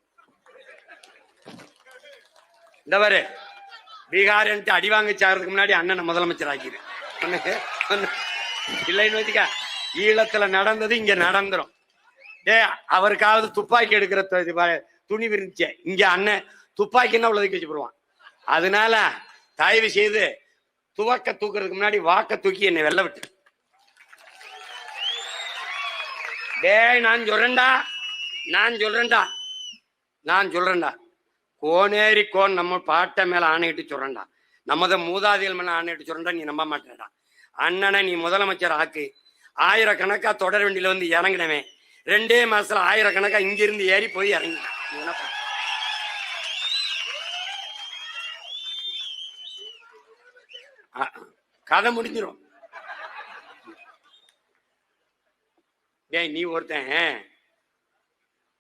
இந்த பாரு, பீகார் அடி வாங்கிச்சாகிறதுக்கு முன்னாடி அண்ணனை முதலமைச்சர் ஆக்கிடு. இல்லைன்னு வச்சுக்க, ஈழத்துல நடந்தது இங்க நடந்துரும். டே, அவருக்காவது துப்பாக்கி எடுக்கிற துணி விரிச்ச, இங்க அண்ணன் துப்பாக்கின்னா உள்ளதுக்கு வச்சு போடுவான். அதனால தயவு செய்து துவக்க தூக்குறதுக்கு முன்னாடி வாக்க தூக்கி என்னை வெள்ள விட்டு. டே, நான் சொல்றேன்டா, கோனேரி கோன் நம்ம பாட்டை மேல ஆணையிட்டு சொல்றேன்டா, நமத மூதாதிகள் மேல ஆணையிட்டு சொல்றேன்டா. நீ நம்ப மாட்டேடா. அண்ணனை நீ முதலமைச்சர் ஆக்கு. ஆயிரக்கணக்கா தொடர் வண்டியில வந்து இறங்கினவன் 2 மாசத்துல ஆயிரக்கணக்கா இங்கிருந்து ஏறி போய் இறங்கினான். கதை முடிஞ்சிடும். டேய், நீ ஒருத்தன்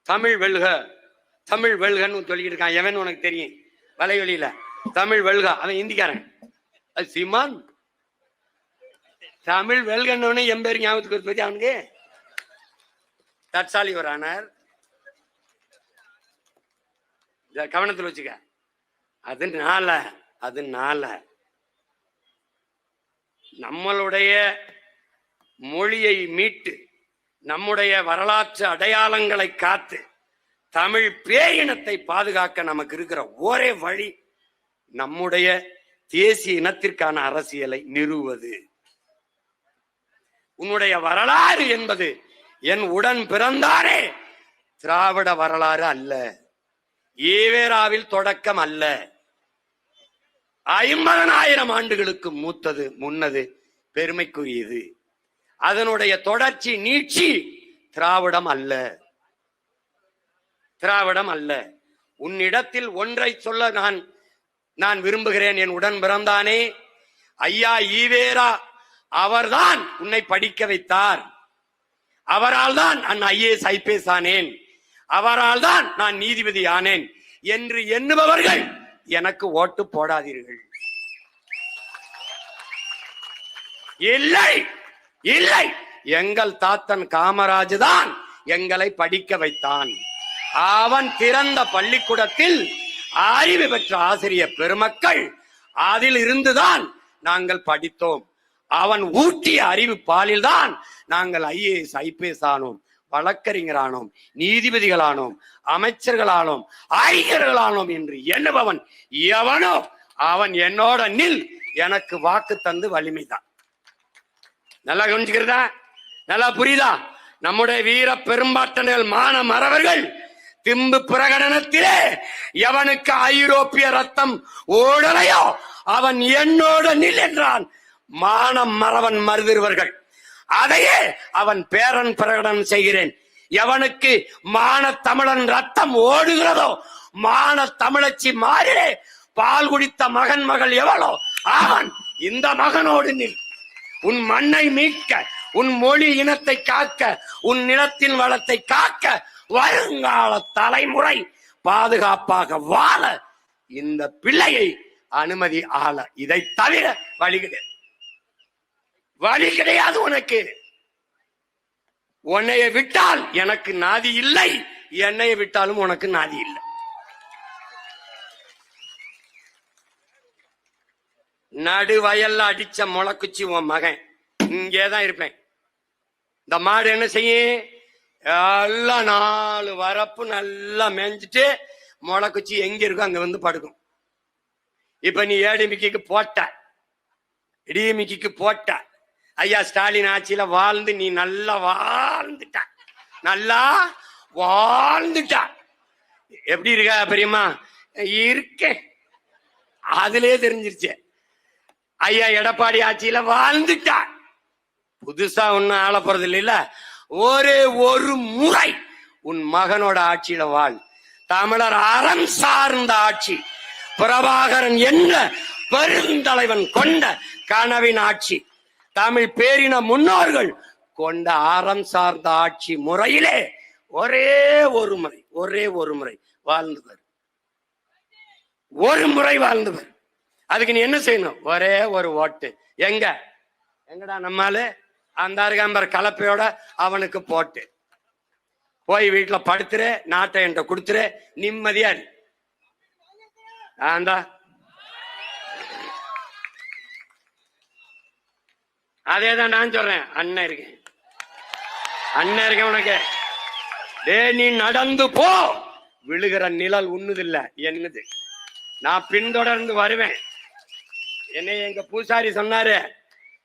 தமிழ் வெல்கன்னு சொல்லிக்கிட்டு இருக்கான். எவன் உனக்கு தெரியும்? வலைவெளியில தமிழ் வெல்கா, அவன் இந்திக்காரன். அது சீமான். தமிழ் வெல்கன்னு என் பேர் ஞாபகத்துக்கு பத்தி அவனுக்கு தற்சாலி ஒரு ஆனார். கவனத்தில் வச்சுக்க. அதனால நம்மளுடைய மொழியை மீட்டு, நம்முடைய வரலாற்று அடையாளங்களை காத்து, தமிழ் பேரினத்தை பாதுகாக்க நமக்கு இருக்கிற ஒரே வழி நம்முடைய தேசிய இனத்திற்கான அரசியலை நிறுவுவது. உன்னுடைய வரலாறு என்பது என் உடன் பிறந்தாரே திராவிட வரலாறு அல்ல, ஈவேராவில் தொடக்கம் அல்ல, 50,000 ஆண்டுகளுக்கு முன்னது பெருமைக்குரியது. அதனுடைய தொடர்ச்சி நீட்சி திராவிடம் அல்ல. உன்னிடத்தில் ஒன்றை சொல்ல நான் விரும்புகிறேன். என் உடன் பிறந்தானே ஐயா ஈவேரா, அவர்தான் உன்னை படிக்க வைத்தார். அவரால் தான் நான் IAS IPS ஆனேன். அவரால் தான் நான் நீதிபதி ஆனேன் என்று எண்ணுபவர்கள் எனக்கு ஓட்டு போடாதீர்கள். இல்லை இல்லை, எங்கள் தாத்தன் காமராஜ் தான் எங்களை படிக்க வைத்தான். அவன் திறந்த பள்ளிக்கூடத்தில் அறிவு பெற்ற ஆசிரியர் பெருமக்கள் அதில் இருந்துதான் நாங்கள் படித்தோம். அவன் ஊட்டிய அறிவு பாலில் தான் நாங்கள் IAS IPS ஆனோம், வழக்கறிஞரானோம், நீதிபதிகளானோம், அமைச்சர்களானோம், அறிஞர்களானோம் என்று எண்ணுபவன் எவனோ அவன் என்னோட நில், எனக்கு வாக்கு தந்து வலிமைதான். நல்லா கவனிச்சுக்கிறதா? நல்லா புரியுதா? நம்முடைய வீர பெரும்பாட்டனர் மான மறவர்கள் திம்பு பிரகடனத்திலே எவனுக்கு ஐரோப்பிய ரத்தம் ஓடலையோ அவன் என்னோட நில் என்றான். மானம் மறவன் மருதிருவர்கள் அதையே அவன் பேரன் பிரகடனம் செய்கிறேன். எவனுக்கு மான தமிழன் ரத்தம் ஓடுகிறதோ, மான தமிழச்சி மாறிலே பால் குடித்த மகன் மகள் எவளோ அவன் இந்த மகனோடு நில். உன் மண்ணை மீட்க, உன் மொழி இனத்தை காக்க, உன் நிலத்தின் வளத்தை காக்க, வருங்கால தலைமுறை பாதுகாப்பாக வாழ இந்த பிள்ளையை அனுமதி ஆள. இதை தவிர வழி கிடையாது, வழி கிடையாது உனக்கு. உன்னைய விட்டால் எனக்கு நாதி இல்லை, என்னைய விட்டாலும் உனக்கு நாதி இல்லை. நடு வயல்ல அடிச்ச முளைக்குச்சி உன் மகன் இங்கேதான் இருப்பேன். இந்த மாடு என்ன செய்யும்? எல்லாம் 4 வரப்பு நல்லா மேய்ஞ்சிட்டு முளைக்குச்சி எங்க இருக்கும் அங்க வந்து படுக்கும். இப்ப நீ ஏடிமிக்கு போட்ட, இடிமிக்கு போட்ட, ஐயா ஸ்டாலின் ஆட்சியில வாழ்ந்து நீ நல்லா வாழ்ந்துட்ட, நல்லா வாழ்ந்துட்ட. எப்படி இருக்கா பெரியம்மா? இருக்கேன், அதுலயே தெரிஞ்சிருச்சு. ஐயா எடப்பாடி ஆட்சியில வாழ்ந்துட்டா, புதுசா ஒன்னும் ஆள போறது இல்ல. ஒரு முறை உன் மகனோட ஆட்சியில வாழ். தமிழர் அறம் சார்ந்த ஆட்சி, பிரபாகரன் என்ற பெருந்தலைவன் கொண்ட கனவின் ஆட்சி, தமிழ் பேரின முன்னோர்கள் கொண்ட அறம் சார்ந்த ஆட்சி முறையிலே ஒரே ஒரு முறை வாழ்ந்தவர், ஒரு முறை வாழ்ந்தவர். அதுக்கு நீ என்ன செய்யணும்? ஒரே ஒரு ஓட்டு. எங்கடா நம்மால அந்த அருகாம்பர் கலப்பையோட அவனுக்கு போட்டு போய் வீட்டுல படுத்துரு, நாட்டை என்கிட்ட கொடுத்துரு, நிம்மதியா இரு. அதேதான் நான் சொல்றேன். அண்ணன் இருக்கேன் உனக்கு. நீ நடந்து போ, விழுகிற நிழல் உண்ணுதில்ல என்னது. நான் பின்தொடர்ந்து வருவேன். என்னை எங்க பூசாரி சொன்னாரு,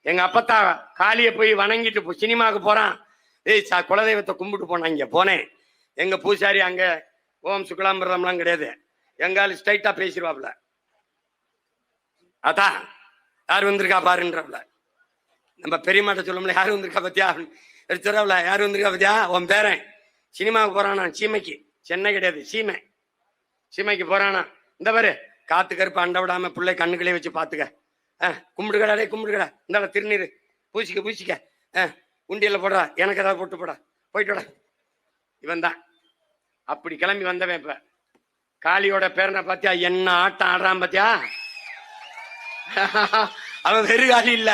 எங்க அப்பத்தா காளிய போய் வணங்கிட்டு சினிமாவுக்கு போறான், குலதெய்வத்தை கும்பிட்டு போனான். இங்க போனேன், எங்க பூசாரி அங்க ஓம் சுக்லாம்பிரதம்லாம் கிடையாது, எங்கால ஸ்ட்ரைட்டா பேசிடுவாப்ல. அதான் யார் வந்திருக்கா பாருன்றப்ல. நம்ம பெரியமாட்ட சொல்லல, யாரு வந்திருக்கா பத்தியா எடுத்துறாப்ல, யாரு வந்திருக்கா பத்தியா, உன் பேரன் சினிமாவுக்கு போறானா, சீமைக்கு, சென்னை கிடையாது சீமைக்கு போறானா. இந்த பாரு காத்து கருப்பு அண்ட விடாம பிள்ளை கண்ணுகளே வச்சு பாத்துக்க. கும்பிடுக்கடா, கும்பிடுக்கடா, இந்த திருநீர் பூசிக்க, உண்டியல்ல போடுறா, எனக்கு ஏதாவது போட்டு போடா, போயிட்டோட. இவன் தான் அப்படி கிளம்பி வந்தவன். இப்ப காளியோட பேரனை பாத்தியா, என்ன ஆட்டம் ஆடுறான் பாத்தியா. அவன் வெறுகாலி இல்ல,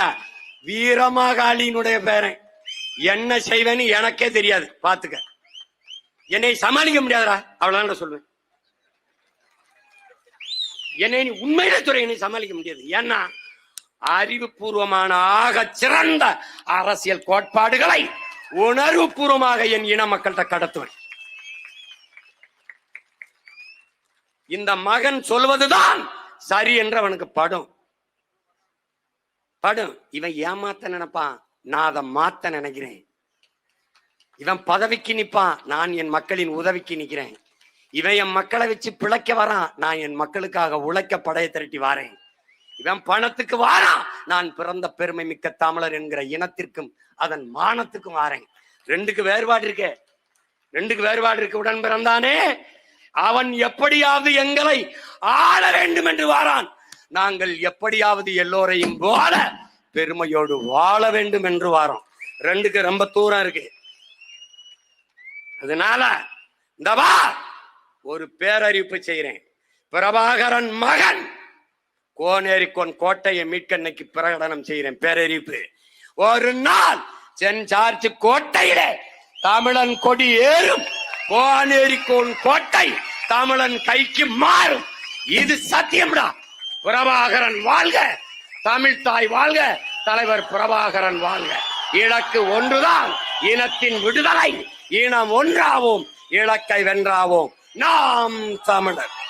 வீரமாகாளியினுடைய பேரன். என்ன செய்வேன்னு எனக்கே தெரியாது, பாத்துக்க. என்னை சமாளிக்க முடியாதுடா, அவ்வளவுதான் சொல்லுவேன். என்னை நீ உண்மையில துறை என்னை சமாளிக்க முடியாது. ஏன்னா அறிவுபூர்வமான ஆக சிறந்த அரசியல் கோட்பாடுகளை உணர்வுபூர்வமாக என் இன மக்கள்கிட்ட கடத்துவேன். இந்த மகன் சொல்வதுதான் சரி என்று அவனுக்கு படும். இவன் ஏமாத்த நினைப்பான், நான் அதை மாத்த நினைக்கிறேன். இவன் பதவிக்கு நிப்பான், நான் என் மக்களின் உதவிக்கு நிக்கிறேன். இவன் என் மக்களை வச்சு பிழைக்க வரான், நான் என் மக்களுக்காக உழைக்க படையை திரட்டி வாரேன். இவன் பணத்துக்கு வாரான், நான் பிறந்த பெருமை மிக்க தமிழர் என்கிற இனத்திற்கும் அதன் மானத்துக்கும் வாரேன். ரெண்டுக்கு வேறுபாடு இருக்கு. உடன் பிறந்தானே அவன் எப்படியாவது எங்களை ஆள வேண்டும் என்று வாரான், நாங்கள் எப்படியாவது எல்லோரையும் போல பெருமையோடு வாழ வேண்டும் என்று வாரோம். ரெண்டுக்கு ரொம்ப தூரம் இருக்கு. அதனால இந்த வா ஒரு பேரறிவிப்பு செய்கிறேன். பிரபாகரன் மகன் கோனேரிக்கோன் கோட்டையை மீட்க இன்னைக்கு பிரகடனம் செய்கிறேன். பேரறிவிப்பு. ஒரு நாள் சென்ட் ஜார்ஜ் கோட்டையிலே தமிழன் கொடி ஏறும். கோனேரிக்கோன் கோட்டை தமிழன் கைக்கு மாறும். இது சத்தியம்டா. பிரபாகரன் வாழ்க, தமிழ் தாய் வாழ்க, தலைவர் பிரபாகரன் வாழ்க. இலக்கு ஒன்றுதான், இனத்தின் விடுதலை. இனம் ஒன்றாவோம், இலக்கை வென்றாவோம். நாம் தமிழர்.